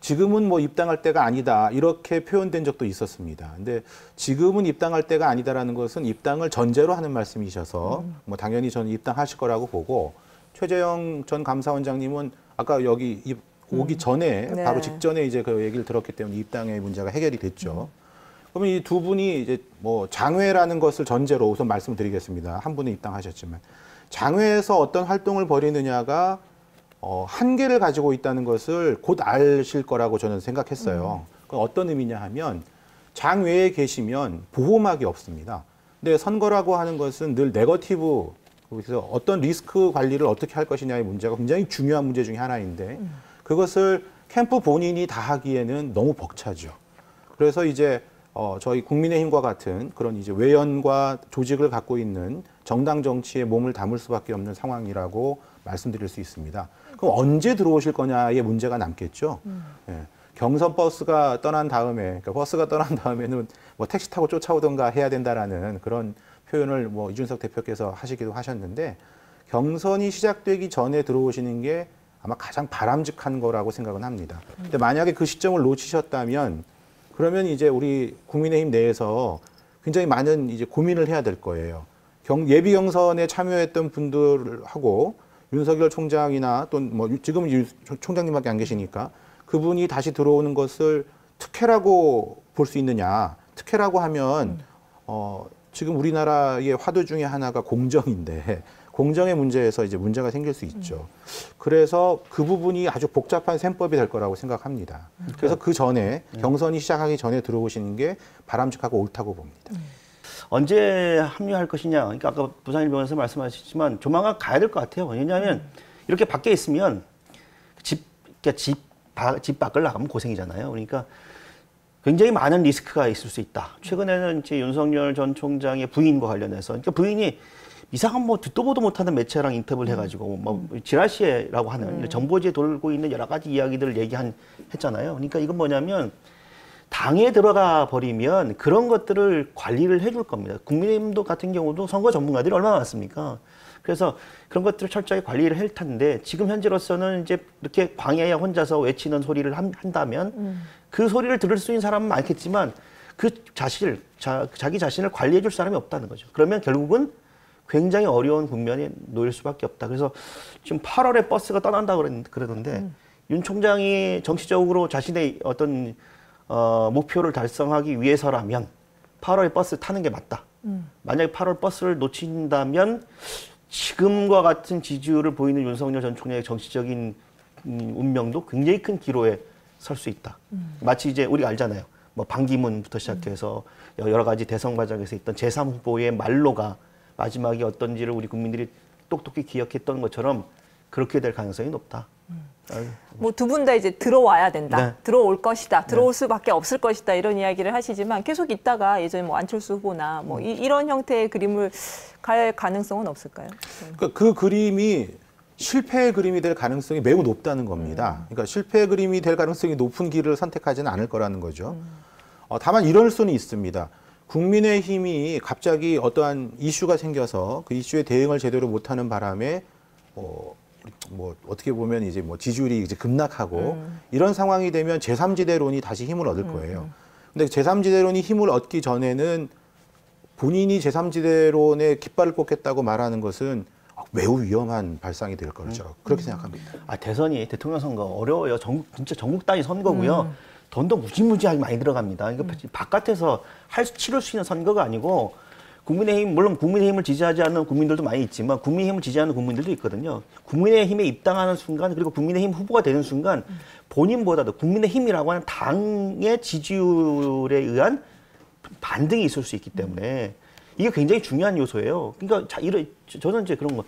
지금은 뭐 입당할 때가 아니다 이렇게 표현된 적도 있었습니다. 근데 지금은 입당할 때가 아니다라는 것은 입당을 전제로 하는 말씀이셔서 뭐 당연히 저는 입당하실 거라고 보고, 최재형 전 감사원장님은 아까 여기 오기 전에 네. 바로 직전에 이제 그 얘기를 들었기 때문에 입당의 문제가 해결이 됐죠. 그러면 이 두 분이 이제 뭐 장외라는 것을 전제로 우선 말씀드리겠습니다. 한 분은 입당하셨지만 장외에서 어떤 활동을 벌이느냐가 한계를 가지고 있다는 것을 곧 아실 거라고 저는 생각했어요. 그건 어떤 의미냐 하면 장외에 계시면 보호막이 없습니다. 근데 선거라고 하는 것은 늘 네거티브, 그래서 어떤 리스크 관리를 어떻게 할 것이냐의 문제가 굉장히 중요한 문제 중에 하나인데 그것을 캠프 본인이 다 하기에는 너무 벅차죠. 그래서 이제 저희 국민의힘과 같은 그런 이제 외연과 조직을 갖고 있는 정당 정치에 몸을 담을 수밖에 없는 상황이라고 말씀드릴 수 있습니다. 그럼 언제 들어오실 거냐의 문제가 남겠죠. 예. 경선 버스가 떠난 다음에, 그러니까 버스가 떠난 다음에는 뭐 택시 타고 쫓아오던가 해야 된다라는 그런 표현을 뭐 이준석 대표께서 하시기도 하셨는데, 경선이 시작되기 전에 들어오시는 게 아마 가장 바람직한 거라고 생각은 합니다. 근데 만약에 그 시점을 놓치셨다면 그러면 이제 우리 국민의힘 내에서 굉장히 많은 이제 고민을 해야 될 거예요. 예비 경선에 참여했던 분들하고 윤석열 총장이나 또 뭐 지금은 윤 총장님밖에 안 계시니까 그분이 다시 들어오는 것을 특혜라고 볼 수 있느냐. 특혜라고 하면 지금 우리나라의 화두 중에 하나가 공정인데 공정의 문제에서 이제 문제가 생길 수 있죠. 그래서 그 부분이 아주 복잡한 셈법이 될 거라고 생각합니다. 그래서 그 전에 경선이 시작하기 전에 들어오시는 게 바람직하고 옳다고 봅니다. 언제 합류할 것이냐. 그러니까 아까 부산일 변호사 말씀하셨지만 조만간 가야 될 것 같아요. 왜냐하면 이렇게 밖에 있으면 집 밖을 나가면 고생이잖아요. 그러니까 굉장히 많은 리스크가 있을 수 있다. 최근에는 이제 윤석열 전 총장의 부인과 관련해서, 그러니까 부인이 이상한 뭐 듣도 보도 못하는 매체랑 인터뷰를 해가지고 뭐 지라시라고 하는 정보지에 돌고 있는 여러 가지 이야기들을 했잖아요. 그러니까 이건 뭐냐면 당에 들어가 버리면 그런 것들을 관리를 해줄 겁니다. 국민의힘도 같은 경우도 선거 전문가들이 얼마나 많습니까? 그래서 그런 것들을 철저히 관리를 할 텐데 지금 현재로서는 이제 이렇게 광야에 혼자서 외치는 소리를 한다면 그 소리를 들을 수 있는 사람은 많겠지만 그 자기 자신을 관리해 줄 사람이 없다는 거죠. 그러면 결국은 굉장히 어려운 국면에 놓일 수밖에 없다. 그래서 지금 8월에 버스가 떠난다고 그러던데 윤 총장이 정치적으로 자신의 어떤 목표를 달성하기 위해서라면 8월에 버스 타는 게 맞다. 만약에 8월 버스를 놓친다면 지금과 같은 지지율을 보이는 윤석열 전 총장의 정치적인 운명도 굉장히 큰 기로에 설 수 있다. 마치 이제 우리가 알잖아요. 뭐 반기문부터 시작해서 여러 가지 대선 과정에서 있던 제3후보의 말로가 마지막이 어떤지를 우리 국민들이 똑똑히 기억했던 것처럼 그렇게 될 가능성이 높다. 뭐 두 분 다 이제 들어와야 된다. 네. 들어올 것이다. 들어올 수밖에 없을 것이다. 이런 이야기를 하시지만 계속 있다가 예전에 뭐 안철수 후보나 뭐 이런 형태의 그림을 갈 가능성은 없을까요? 그러니까 그 그림이 실패의 그림이 될 가능성이 매우 높다는 겁니다. 그러니까 실패의 그림이 될 가능성이 높은 길을 선택하지는 않을 거라는 거죠. 다만 이럴 수는 있습니다. 국민의힘이 갑자기 어떠한 이슈가 생겨서 그 이슈에 대응을 제대로 못하는 바람에 뭐 어떻게 보면 이제 뭐 지지율이 이제 급락하고 이런 상황이 되면 제3지대론이 다시 힘을 얻을 거예요. 근데 제3지대론이 힘을 얻기 전에는 본인이 제3지대론에 깃발을 꽂겠다고 말하는 것은 매우 위험한 발상이 될 거죠. 그렇게 생각합니다. 대선이 대통령 선거 어려워요. 진짜 전국 단위 선거고요. 돈도 무지무지하게 많이 들어갑니다. 그러니까 바깥에서 치를 수 있는 선거가 아니고 국민의힘, 물론 국민의힘을 지지하지 않는 국민들도 많이 있지만 국민의힘을 지지하는 국민들도 있거든요. 국민의힘에 입당하는 순간 그리고 국민의힘 후보가 되는 순간 본인보다도 국민의힘이라고 하는 당의 지지율에 의한 반등이 있을 수 있기 때문에 이게 굉장히 중요한 요소예요. 그러니까 저는 이제 그런 거.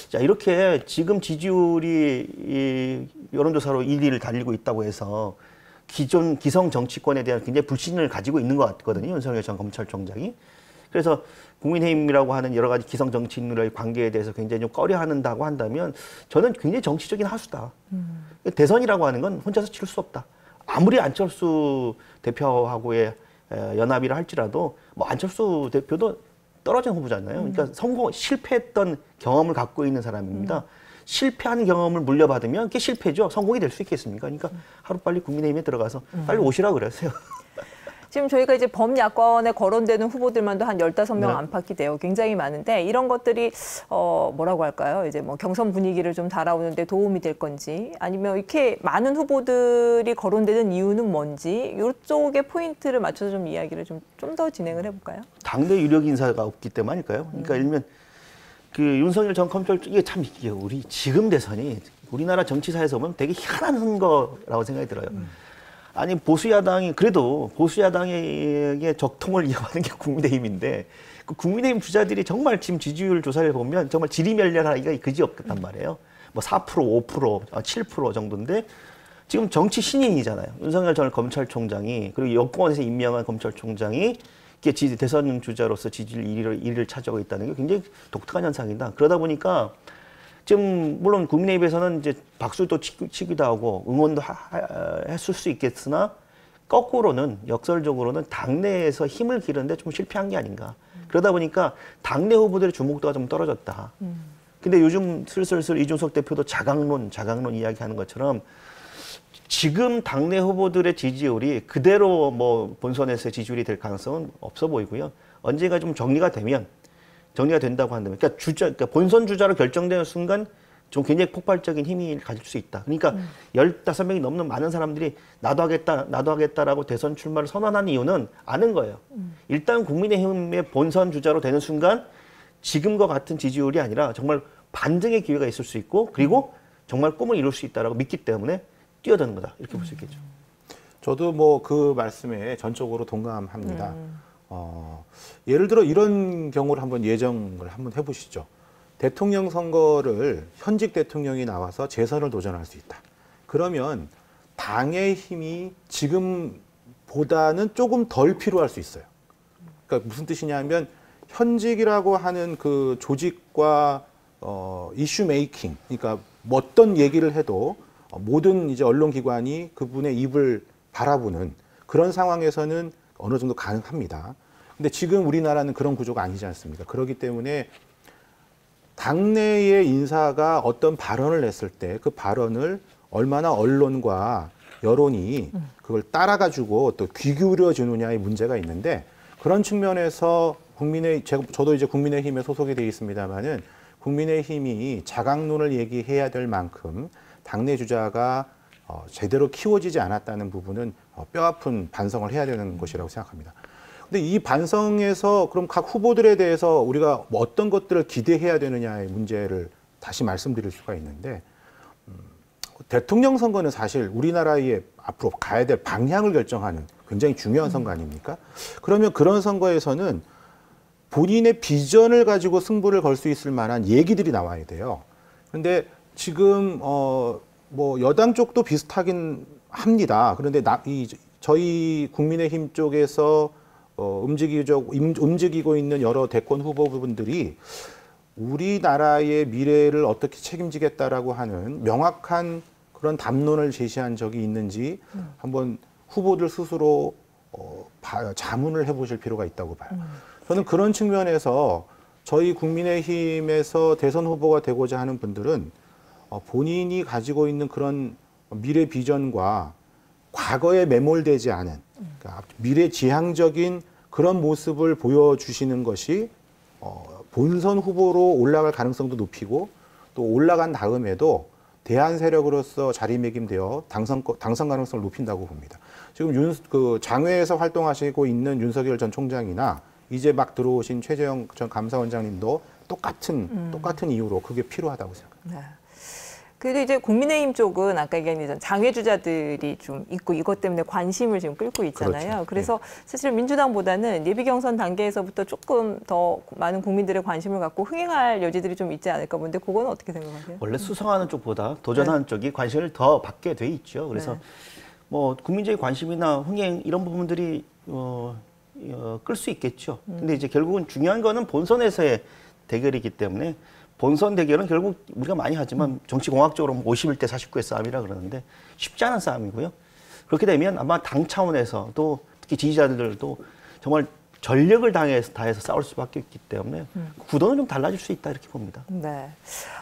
자, 이렇게 지금 지지율이 여론조사로 1위를 달리고 있다고 해서 기존 기성 정치권에 대한 굉장히 불신을 가지고 있는 것 같거든요. 윤석열 전 검찰총장이. 그래서 국민의힘이라고 하는 여러 가지 기성 정치인들의 관계에 대해서 굉장히 좀 꺼려한다고 한다면 저는 굉장히 정치적인 하수다. 대선이라고 하는 건 혼자서 치를 수 없다. 아무리 안철수 대표하고의 연합이라 할지라도 뭐 안철수 대표도 떨어진 후보잖아요. 그러니까 실패했던 경험을 갖고 있는 사람입니다. 실패한 경험을 물려받으면 그게 실패죠. 성공이 될 수 있겠습니까? 그러니까 하루빨리 국민의힘에 들어가서 빨리 오시라 그랬어요. 지금 저희가 이제 범야권에 거론되는 후보들만도 한 15명 네. 안팎이 돼요. 굉장히 많은데 이런 것들이 뭐라고 할까요? 이제 뭐 경선 분위기를 좀 달아오는데 도움이 될 건지 아니면 이렇게 많은 후보들이 거론되는 이유는 뭔지 이쪽에 포인트를 맞춰서 좀 이야기를 좀 더 진행을 해볼까요? 당내 유력 인사가 없기 때문 아닐까요? 그러니까 일면 그 윤석열 전 검찰 이게 참 이게 우리 지금 대선이 우리나라 정치사에서 보면 되게 희한한 거라고 생각이 들어요. 아니 보수야당이 그래도 보수야당에게 적통을 이어가는 게 국민의힘인데 그 국민의힘 주자들이 정말 지금 지지율 조사를 보면 정말 지리멸렬하기가 그지 없단 말이에요. 뭐 4%, 5%, 7% 정도인데 지금 정치 신인이잖아요. 윤석열 전 검찰총장이 그리고 여권에서 임명한 검찰총장이 이게 대선 주자로서 지지율 1위를 차지하고 있다는 게 굉장히 독특한 현상이다. 그러다 보니까 지금 물론 국민의힘에서는 이제 박수도 치기도 하고 응원도 했을 수 있겠으나 거꾸로는 역설적으로는 당내에서 힘을 기르는데 좀 실패한 게 아닌가. 그러다 보니까 당내 후보들의 주목도가 좀 떨어졌다. 근데 요즘 슬슬 이준석 대표도 자강론 이야기하는 것처럼 지금 당내 후보들의 지지율이 그대로 뭐 본선에서의 지지율이 될 가능성은 없어 보이고요. 언젠가 좀 정리가 된다고 한다면, 그러니까 본선 주자로 결정되는 순간 좀 굉장히 폭발적인 힘을 가질 수 있다. 그러니까 15명이 넘는 많은 사람들이 나도 하겠다라고 대선 출마를 선언한 이유는 아는 거예요. 일단 국민의힘의 본선 주자로 되는 순간 지금과 같은 지지율이 아니라 정말 반등의 기회가 있을 수 있고 그리고 정말 꿈을 이룰 수 있다라고 믿기 때문에 뛰어드는 거다. 이렇게 볼 수 있겠죠. 저도 뭐 그 말씀에 전적으로 동감합니다. 예를 들어 이런 경우를 한번 예정을 한번 해보시죠. 대통령 선거를 현직 대통령이 나와서 재선을 도전할 수 있다. 그러면 당의 힘이 지금보다는 조금 덜 필요할 수 있어요. 그러니까 무슨 뜻이냐면 현직이라고 하는 그 조직과 이슈 메이킹, 그러니까 뭐 어떤 얘기를 해도 모든 이제 언론기관이 그분의 입을 바라보는 그런 상황에서는 어느 정도 가능합니다. 근데 지금 우리나라는 그런 구조가 아니지 않습니까? 그렇기 때문에 당내의 인사가 어떤 발언을 했을 때 그 발언을 얼마나 언론과 여론이 그걸 따라가지고 또 귀 기울여 주느냐의 문제가 있는데 그런 측면에서 저도 이제 국민의힘에 소속이 되어 있습니다만은 국민의힘이 자강론을 얘기해야 될 만큼 당내 주자가 제대로 키워지지 않았다는 부분은 뼈아픈 반성을 해야 되는 것이라고 생각합니다. 근데 이 반성에서 그럼 각 후보들에 대해서 우리가 뭐 어떤 것들을 기대해야 되느냐의 문제를 다시 말씀드릴 수가 있는데 대통령 선거는 사실 우리나라의 앞으로 가야 될 방향을 결정하는 굉장히 중요한 선거 아닙니까? 그러면 그런 선거에서는 본인의 비전을 가지고 승부를 걸 수 있을 만한 얘기들이 나와야 돼요. 근데 지금 뭐 여당 쪽도 비슷하긴 합니다. 그런데 저희 국민의힘 쪽에서 움직이고 있는 여러 대권 후보분들이 우리나라의 미래를 어떻게 책임지겠다라고 하는 명확한 그런 담론을 제시한 적이 있는지 한번 후보들 스스로 자문을 해보실 필요가 있다고 봐요. 저는 그런 측면에서 저희 국민의힘에서 대선 후보가 되고자 하는 분들은 본인이 가지고 있는 그런 미래 비전과 과거에 매몰되지 않은 그러니까 미래지향적인 그런 모습을 보여주시는 것이 본선 후보로 올라갈 가능성도 높이고 또 올라간 다음에도 대안 세력으로서 자리매김되어 당선 가능성을 높인다고 봅니다. 지금 장외에서 활동하시고 있는 윤석열 전 총장이나 이제 막 들어오신 최재형 전 감사원장님도 똑같은 이유로 그게 필요하다고 생각합니다. 네. 그래도 이제 국민의힘 쪽은 아까 얘기한 장외 주자들이 좀 있고 이것 때문에 관심을 지금 끌고 있잖아요. 그렇죠. 그래서 사실 민주당보다는 예비 경선 단계에서부터 조금 더 많은 국민들의 관심을 갖고 흥행할 여지들이 좀 있지 않을까 보는데 그건 어떻게 생각하세요? 원래 수성하는 쪽보다 도전하는 쪽이 관심을 더 받게 돼 있죠. 그래서 뭐 국민적인 관심이나 흥행 이런 부분들이 끌 수 있겠죠. 근데 이제 결국은 중요한 거는 본선에서의 대결이기 때문에 본선 대결은 결국 우리가 많이 하지만 정치공학적으로 51대 49의 싸움이라 그러는데 쉽지 않은 싸움이고요. 그렇게 되면 아마 당 차원에서도 특히 지지자들도 정말 전력을 다해서 싸울 수밖에 없기 때문에 구도는 좀 달라질 수 있다 이렇게 봅니다. 네.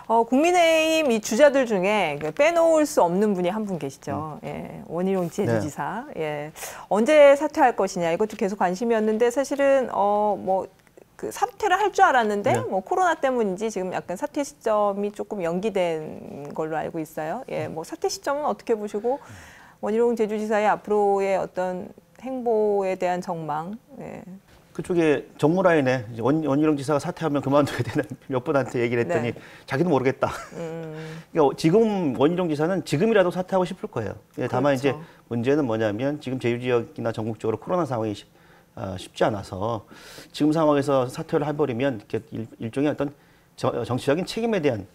국민의힘 이 주자들 중에 빼놓을 수 없는 분이 한 분 계시죠. 예, 원희룡 제주지사. 예. 언제 사퇴할 것이냐 이것도 계속 관심이었는데 사실은 그 사퇴를 할 줄 알았는데 뭐 코로나 때문인지 지금 약간 사퇴 시점이 조금 연기된 걸로 알고 있어요. 예, 뭐 사퇴 시점은 어떻게 보시고 원희룡 제주지사의 앞으로의 어떤 행보에 대한 전망. 예. 그쪽에 정무라인에 이제 원희룡 지사가 사퇴하면 그만둬야 되는 몇 분한테 얘기를 했더니 자기도 모르겠다. 그러니까 지금 원희룡 지사는 지금이라도 사퇴하고 싶을 거예요. 다만 그렇죠. 이제 문제는 뭐냐면 지금 제주 지역이나 전국적으로 코로나 상황이 쉽지 않아서 지금 상황에서 사퇴를 해버리면 일종의 어떤 정치적인 책임에 대한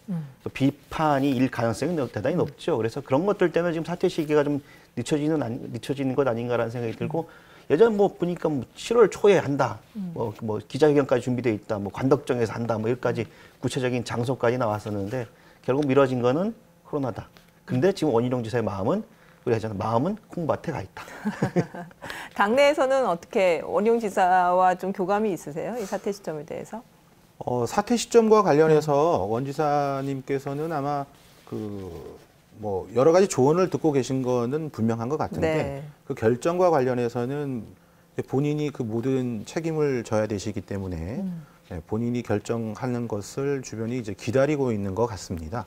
비판이 일 가능성이 대단히 높죠. 그래서 그런 것들 때문에 지금 사퇴 시기가 좀 늦춰지는 것 아닌가라는 생각이 들고 예전 뭐 보니까 7월 초에 한다, 뭐 기자회견까지 준비되어 있다, 뭐 관덕정에서 한다, 뭐 여기까지 구체적인 장소까지 나왔었는데 결국 미뤄진 거는 코로나다. 근데 지금 원희룡 지사의 마음은 우리 하잖아, 마음은 콩밭에 가 있다. 당내에서는 어떻게 원희룡 지사와 좀 교감이 있으세요? 이 사퇴 시점에 대해서? 사퇴 시점과 관련해서 원 지사님께서는 아마 뭐 여러 가지 조언을 듣고 계신 거는 분명한 것 같은데 그 결정과 관련해서는 본인이 그 모든 책임을 져야 되시기 때문에 본인이 결정하는 것을 주변이 이제 기다리고 있는 것 같습니다.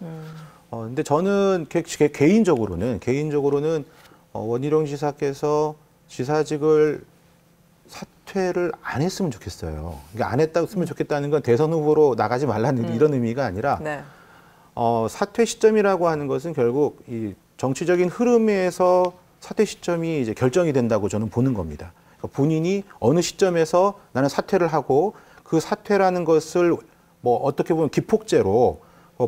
근데 저는 개인적으로는 원희룡 지사께서 지사직을 사퇴를 안 했으면 좋겠어요. 그러니까 안 했으면 좋겠다는 건 대선 후보로 나가지 말라는 이런 의미가 아니라 사퇴 시점이라고 하는 것은 결국 이 정치적인 흐름에서 사퇴 시점이 이제 결정이 된다고 저는 보는 겁니다. 그러니까 본인이 어느 시점에서 나는 사퇴를 하고 그 사퇴라는 것을 뭐 어떻게 보면 기폭제로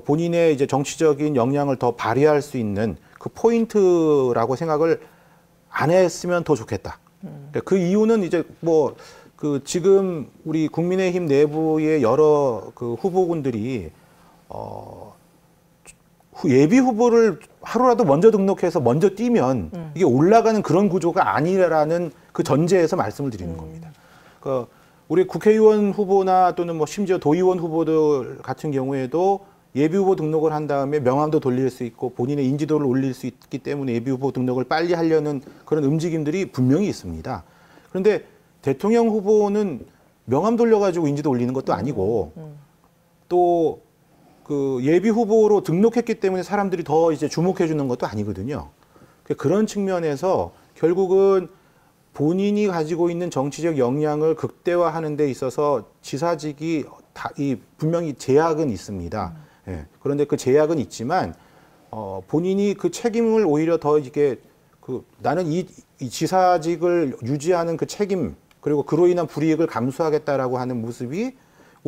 본인의 이제 정치적인 역량을 더 발휘할 수 있는 그 포인트라고 생각을 안 했으면 더 좋겠다. 그 이유는 이제 지금 우리 국민의힘 내부의 여러 그 후보군들이 예비 후보를 하루라도 먼저 등록해서 먼저 뛰면 이게 올라가는 그런 구조가 아니라는 그 전제에서 말씀을 드리는 겁니다. 그러니까 우리 국회의원 후보나 또는 뭐 심지어 도의원 후보들 같은 경우에도 예비 후보 등록을 한 다음에 명함도 돌릴 수 있고 본인의 인지도를 올릴 수 있기 때문에 예비 후보 등록을 빨리 하려는 그런 움직임들이 분명히 있습니다. 그런데 대통령 후보는 명함 돌려가지고 인지도 올리는 것도 아니고 또 그 예비 후보로 등록했기 때문에 사람들이 더 이제 주목해 주는 것도 아니거든요. 그런 측면에서 결국은 본인이 가지고 있는 정치적 역량을 극대화하는 데 있어서 지사직이 분명히 제약은 있습니다. 그런데 그 제약은 있지만 본인이 그 책임을 오히려 더 이게 나는 이 지사직을 유지하는 그 책임 그리고 그로 인한 불이익을 감수하겠다라고 하는 모습이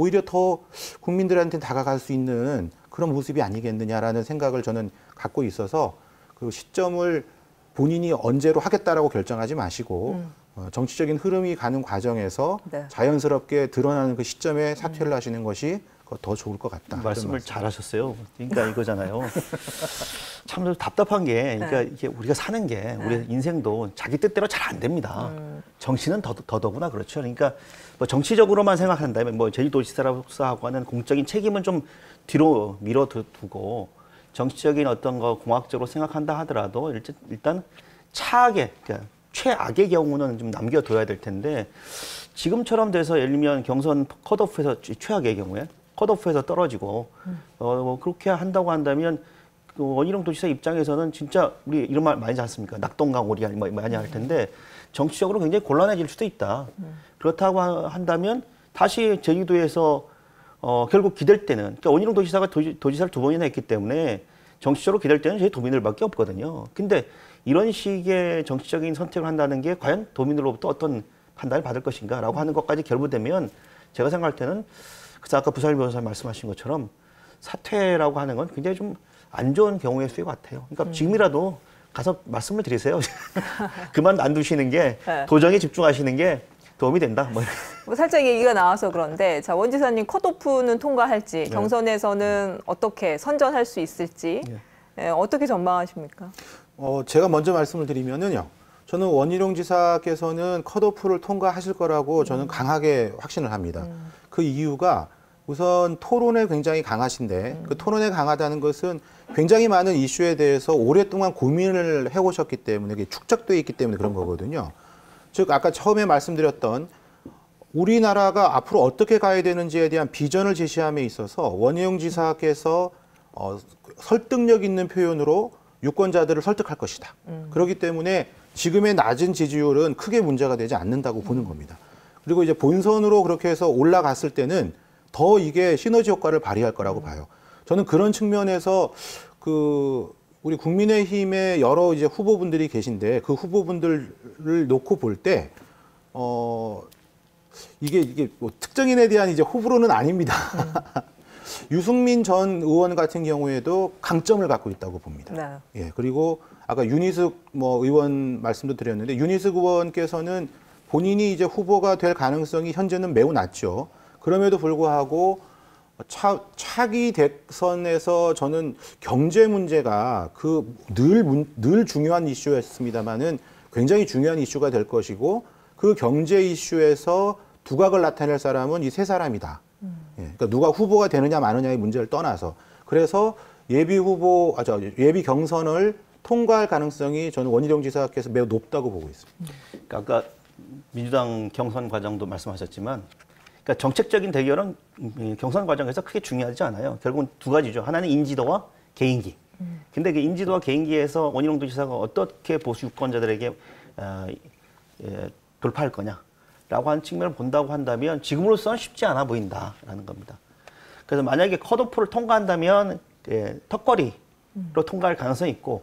오히려 더 국민들한테 다가갈 수 있는 그런 모습이 아니겠느냐라는 생각을 저는 갖고 있어서 그 시점을 본인이 언제로 하겠다라고 결정하지 마시고 정치적인 흐름이 가는 과정에서 자연스럽게 드러나는 그 시점에 사퇴를 하시는 것이 더 좋을 것 같다. 말씀을 잘하셨어요. 그러니까 이거잖아요. 참 답답한 게, 그러니까 이게 우리가 사는 게 우리 인생도 자기 뜻대로 잘 안 됩니다. 정치는 더더구나 그렇죠. 그러니까 뭐 정치적으로만 생각한다면 뭐 제주도지사로서 하고 하는 공적인 책임은 좀 뒤로 밀어두고 정치적인 어떤 거 공학적으로 생각한다 하더라도 일단 차악의, 그러니까 최악의 경우는 좀 남겨둬야 될 텐데 지금처럼 돼서 예를 들면 경선 컷오프에서 최악의 경우에 컷오프에서 떨어지고 뭐 그렇게 한다고 한다면 그 원희룡 도지사 입장에서는 진짜 우리 이런 말 많이 하지 않습니까? 낙동강 오리 많이 할 텐데 정치적으로 굉장히 곤란해질 수도 있다. 그렇다고 한다면 다시 제주도에서 결국 기댈 때는 그러니까 원희룡 도지사가 도지사를 2번이나 했기 때문에 정치적으로 기댈 때는 저희 도민들밖에 없거든요. 근데 이런 식의 정치적인 선택을 한다는 게 과연 도민들로부터 어떤 판단을 받을 것인가라고 하는 것까지 결부되면 제가 생각할 때는 그래서 아까 부사일 변호사 말씀하신 것처럼 사퇴라고 하는 건 굉장히 좀 안 좋은 경우의 수의 같아요. 그러니까 지금이라도 가서 말씀을 드리세요. 그만 안 두시는 게 네. 도정에 집중하시는 게 도움이 된다. 뭐 살짝 얘기가 나와서 그런데 자, 원 지사님 컷오프는 통과할지 경선에서는 어떻게 선전할 수 있을지 어떻게 전망하십니까? 제가 먼저 말씀을 드리면은요. 저는 원희룡 지사께서는 컷오프를 통과하실 거라고 저는 강하게 확신을 합니다. 그 이유가 우선 토론에 굉장히 강하신데 그 토론에 강하다는 것은 굉장히 많은 이슈에 대해서 오랫동안 고민을 해오셨기 때문에 이게 축적되어 있기 때문에 그런 거거든요. 즉 아까 처음에 말씀드렸던 우리나라가 앞으로 어떻게 가야 되는지에 대한 비전을 제시함에 있어서 원희룡 지사께서 설득력 있는 표현으로 유권자들을 설득할 것이다. 그렇기 때문에 지금의 낮은 지지율은 크게 문제가 되지 않는다고 보는 겁니다. 그리고 이제 본선으로 그렇게 해서 올라갔을 때는 더 이게 시너지 효과를 발휘할 거라고 봐요. 저는 그런 측면에서 우리 국민의힘의 여러 이제 후보분들이 계신데 그 후보분들을 놓고 볼 때 이게 뭐 특정인에 대한 이제 호불호는 아닙니다. 유승민 전 의원 같은 경우에도 강점을 갖고 있다고 봅니다. 네. 예, 그리고 아까 윤희숙 의원 말씀도 드렸는데 윤희숙 의원께서는 본인이 이제 후보가 될 가능성이 현재는 매우 낮죠. 그럼에도 불구하고 차기 대선에서 저는 경제 문제가 늘 중요한 이슈였습니다만은 굉장히 중요한 이슈가 될 것이고 그 경제 이슈에서 두각을 나타낼 사람은 이 세 사람이다. 예, 그러니까 누가 후보가 되느냐 마느냐의 문제를 떠나서 그래서 예비 경선을 통과할 가능성이 저는 원희룡 지사께서 매우 높다고 보고 있습니다. 그러니까 아까 민주당 경선 과정도 말씀하셨지만 그러니까 정책적인 대결은 경선 과정에서 크게 중요하지 않아요. 결국은 두 가지죠. 하나는 인지도와 개인기. 근데 그 인지도와 개인기에서 원희룡 지사가 어떻게 보수 유권자들에게 돌파할 거냐라고 하는 측면을 본다고 한다면 지금으로서는 쉽지 않아 보인다라는 겁니다. 그래서 만약에 컷오프를 통과한다면 턱걸이로 통과할 가능성이 있고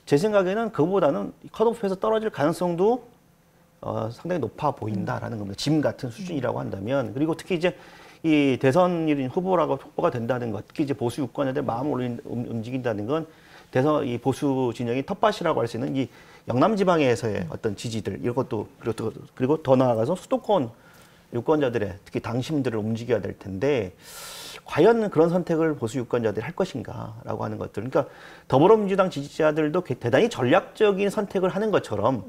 제 생각에는 그보다는 컷오프에서 떨어질 가능성도 상당히 높아 보인다라는 겁니다. 지금 같은 수준이라고 한다면 그리고 특히 이제 이 대선 후보가 된다는 것, 특히 이제 보수 유권자들 마음을 움직인다는 건 대선 이 보수 진영이 텃밭이라고 할 수 있는 이 영남 지방에서의 어떤 지지들 이런 것도 그리고 더 나아가서 수도권 유권자들의 특히 당심들을 움직여야 될 텐데 과연 그런 선택을 보수 유권자들이 할 것인가라고 하는 것들. 그러니까 더불어민주당 지지자들도 대단히 전략적인 선택을 하는 것처럼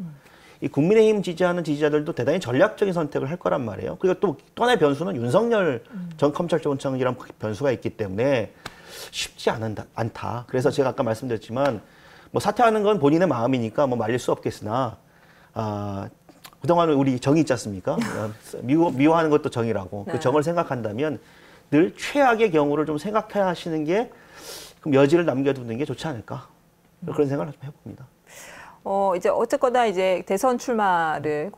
이 국민의힘 지지하는 지지자들도 대단히 전략적인 선택을 할 거란 말이에요. 그리고 또 하나의 변수는 윤석열 전 검찰총장이란 변수가 있기 때문에 쉽지 않다. 그래서 제가 아까 말씀드렸지만 뭐 사퇴하는 건 본인의 마음이니까 뭐 말릴 수 없겠으나 그동안 우리 정의 있지 않습니까? 미워하는 것도 정의라고. 그 정을 생각한다면 늘 최악의 경우를 좀 생각해 하시는 게 그럼 여지를 남겨두는 게 좋지 않을까? 그런 생각을 좀 해봅니다. 이제 어쨌거나 이제 대선 출마를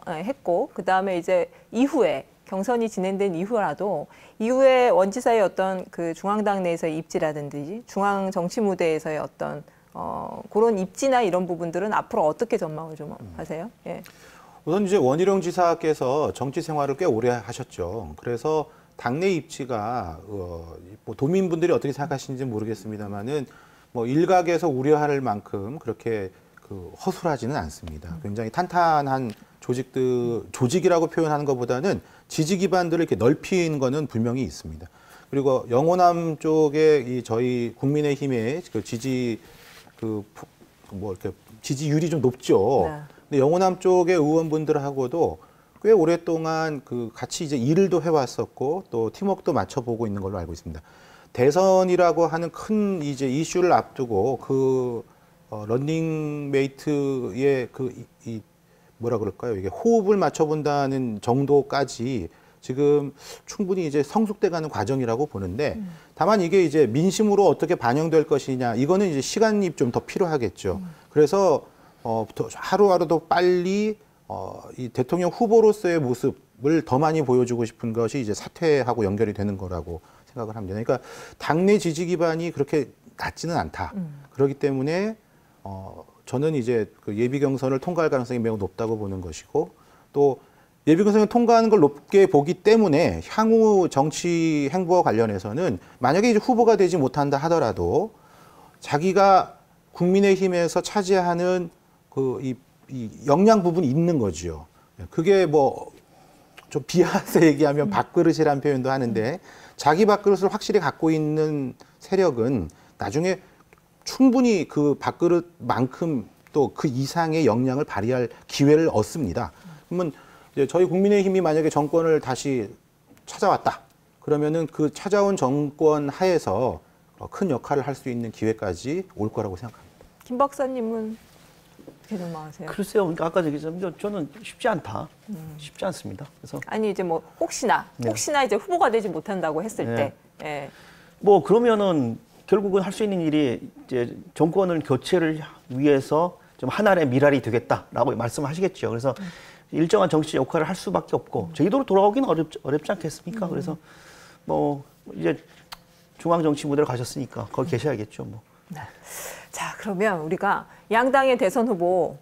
했고, 그 다음에 이제 이후에 경선이 진행된 이후에 원 지사의 어떤 그 중앙당 내에서의 입지라든지 중앙 정치 무대에서의 어떤 그런 입지나 이런 부분들은 앞으로 어떻게 전망을 좀 하세요? 예. 우선 이제 원희룡 지사께서 정치 생활을 꽤 오래 하셨죠. 그래서 당내 입지가 뭐 도민분들이 어떻게 생각하시는지 모르겠습니다만은 뭐 일각에서 우려할 만큼 그렇게 허술하지는 않습니다. 굉장히 탄탄한 조직이라고 표현하는 것보다는 지지 기반들을 이렇게 넓힌 거는 분명히 있습니다. 그리고 영호남 쪽에 저희 국민의힘의 이렇게 지지율이 좀 높죠. 네. 근데 영호남 쪽의 의원분들하고도 꽤 오랫동안 같이 이제 일도 해왔었고 또 팀워크도 맞춰보고 있는 걸로 알고 있습니다. 대선이라고 하는 큰 이제 이슈를 앞두고 런닝메이트의 뭐라 그럴까요? 이게 호흡을 맞춰본다는 정도까지 지금 충분히 이제 성숙돼가는 과정이라고 보는데 다만 이게 이제 민심으로 어떻게 반영될 것이냐 이거는 이제 시간이 좀 더 필요하겠죠. 그래서 하루하루 더 빨리 이 대통령 후보로서의 모습을 더 많이 보여주고 싶은 것이 이제 사퇴하고 연결이 되는 거라고 생각을 합니다. 그러니까 당내 지지 기반이 그렇게 낮지는 않다. 그렇기 때문에 저는 이제 그 예비 경선을 통과할 가능성이 매우 높다고 보는 것이고, 또 예비 경선을 통과하는 걸 높게 보기 때문에 향후 정치 행보와 관련해서는 만약에 이제 후보가 되지 못한다 하더라도 자기가 국민의힘에서 차지하는 이 역량 부분이 있는 거죠. 그게 뭐 좀 비하해서 얘기하면 밥그릇이라는 표현도 하는데, 자기 밥그릇을 확실히 갖고 있는 세력은 나중에 충분히 그 밥그릇만큼 또 그 이상의 역량을 발휘할 기회를 얻습니다. 그러면 이제 저희 국민의힘이 만약에 정권을 다시 찾아왔다. 그러면은 그 찾아온 정권 하에서 큰 역할을 할 수 있는 기회까지 올 거라고 생각합니다. 김 박사님은 어떻게 전망하세요? 글쎄요, 그러니까 아까 얘기했지만 저는 쉽지 않다. 쉽지 않습니다. 그래서 아니 이제 뭐 혹시나 이제 후보가 되지 못한다고 했을 네. 때, 예. 뭐 그러면은 결국은 할 수 있는 일이 이제 정권을 교체를 위해서 좀 하나의 미랄이 되겠다라고 말씀하시겠죠. 그래서 일정한 정치 역할을 할 수밖에 없고 제주도로 돌아오기는 어렵지 않겠습니까? 그래서 뭐 이제 중앙 정치 무대로 가셨으니까 거기 계셔야겠죠. 뭐. 네. 자, 그러면 우리가 양당의 대선 후보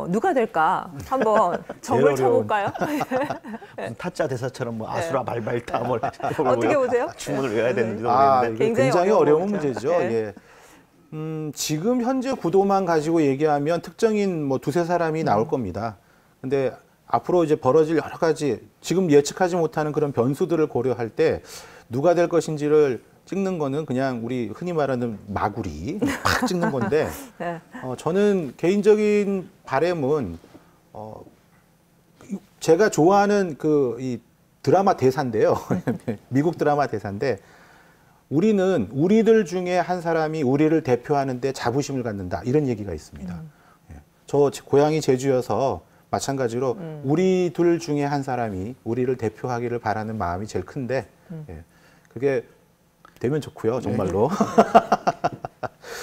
누가 될까 한번 점을 쳐볼까요? 무슨 타짜 대사처럼 뭐 아수라 말발타 뭐 어떻게 보세요? 주문을 외워야 되는지도 이게 모르겠는데. 굉장히 어려운 문제죠. 네. 예. 지금 현재 구도만 가지고 얘기하면 특정인 뭐 두세 사람이 나올 겁니다. 근데 앞으로 이제 벌어질 여러 가지 지금 예측하지 못하는 그런 변수들을 고려할 때 누가 될 것인지를 찍는 거는 그냥 우리 흔히 말하는 마구리 팍 찍는 건데, 네. 저는 개인적인 바람은 제가 좋아하는 이 드라마 대사인데요. 미국 드라마 대사인데, 우리들 중에 한 사람이 우리를 대표하는데 자부심을 갖는다, 이런 얘기가 있습니다. 저 고향이 제주여서 마찬가지로 우리들 중에 한 사람이 우리를 대표하기를 바라는 마음이 제일 큰데, 그게 되면 좋고요, 정말로.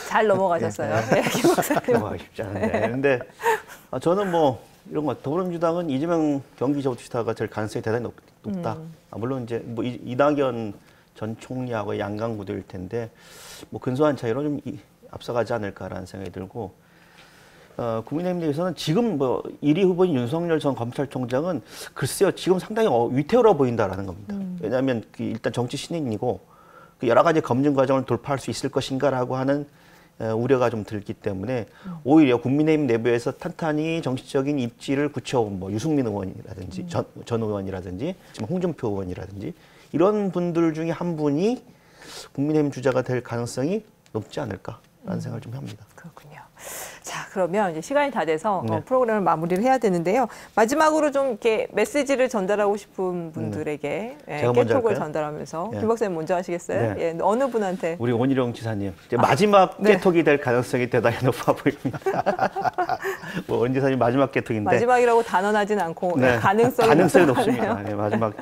잘 넘어가셨어요. 네, 김 박사님. 넘어가기 쉽지 않은데. 근데 저는 뭐 이런 거 더불어민주당은 이재명 경기도지사가 될 가능성이 대단히 높다. 물론 이제 뭐 이낙연 전 총리하고 양강 구도일 텐데 뭐 근소한 차이로 좀 앞서가지 않을까라는 생각이 들고, 국민의힘 내에서는 지금 뭐 1위 후보인 윤석열 전 검찰총장은 글쎄요, 지금 상당히 위태로워 보인다라는 겁니다. 왜냐하면 일단 정치 신인이고 여러 가지 검증 과정을 돌파할 수 있을 것인가라고 하는 우려가 좀 들기 때문에 오히려 국민의힘 내부에서 탄탄히 정치적인 입지를 굳혀온 뭐 유승민 의원이라든지 전 의원이라든지 지금 홍준표 의원이라든지 이런 분들 중에 한 분이 국민의힘 주자가 될 가능성이 높지 않을까라는 생각을 좀 합니다. 그렇군요. 자, 그러면 이제 시간이 다 돼서 네. 프로그램을 마무리를 해야 되는데요. 마지막으로 좀 이렇게 메시지를 전달하고 싶은 분들에게 제가 먼저 깨톡을 할까요? 전달하면서 네. 김 박사님 먼저 하시겠어요? 네. 예, 어느 분한테? 우리 원희룡 지사님 이제 마지막 네. 깨톡이 될 가능성이 대단히 높아 보입니다. 뭐 원 지사님 마지막 깨톡인데 마지막이라고 단언하진 않고 네. 가능성이 높습니다. 네, 마지막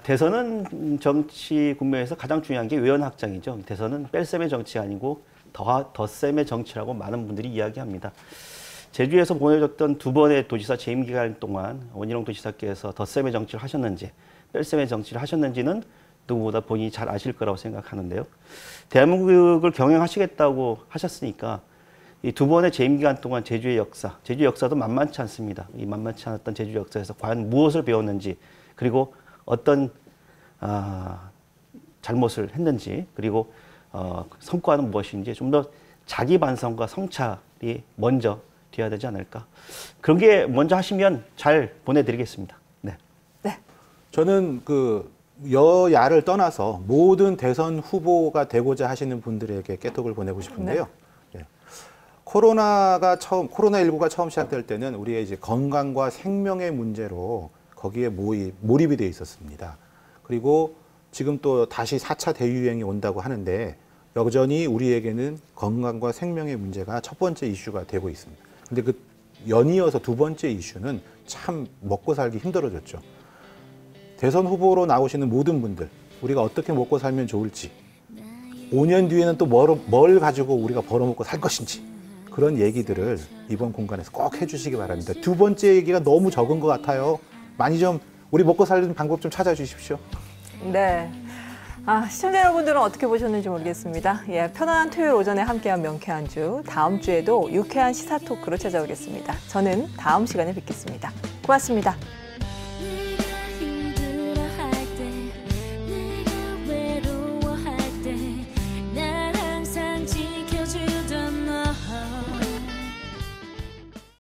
대선은 정치 국면에서 가장 중요한 게 외연 확장이죠. 대선은 뺄셈의 정치가 아니고 덧셈의 정치라고 많은 분들이 이야기합니다. 제주에서 보내줬던 두 번의 도지사 재임 기간 동안 원희룡 도지사께서 덧셈의 정치를 하셨는지 뺄셈의 정치를 하셨는지는 누구보다 본인이 잘 아실 거라고 생각하는데요. 대한민국을 경영하시겠다고 하셨으니까 이 두 번의 재임 기간 동안 제주의 역사도 만만치 않습니다. 이 만만치 않았던 제주 역사에서 과연 무엇을 배웠는지, 그리고 어떤 잘못을 했는지, 그리고 성과는 무엇인지 좀 더 자기 반성과 성찰이 먼저 돼야 되지 않을까. 그런 게 먼저 하시면 잘 보내드리겠습니다. 네. 네. 저는 여야를 떠나서 모든 대선 후보가 되고자 하시는 분들에게 깨톡을 보내고 싶은데요. 네. 코로나19가 처음 시작될 때는 우리의 이제 건강과 생명의 문제로 거기에 몰입이 돼 있었습니다. 그리고 지금 또 다시 4차 대유행이 온다고 하는데 여전히 우리에게는 건강과 생명의 문제가 첫 번째 이슈가 되고 있습니다. 근데 그 연이어서 두 번째 이슈는 참 먹고 살기 힘들어졌죠. 대선 후보로 나오시는 모든 분들, 우리가 어떻게 먹고 살면 좋을지, 5년 뒤에는 또 뭘 가지고 우리가 벌어먹고 살 것인지, 그런 얘기들을 이번 공간에서 꼭 해주시기 바랍니다. 두 번째 얘기가 너무 적은 것 같아요. 많이 좀 우리 먹고 살는 방법 좀 찾아주십시오. 네. 시청자 여러분들은 어떻게 보셨는지 모르겠습니다. 편안한 토요일 오전에 함께한 명쾌 한 주, 다음 주에도 유쾌한 시사 토크로 찾아오겠습니다. 저는 다음 시간에 뵙겠습니다. 고맙습니다.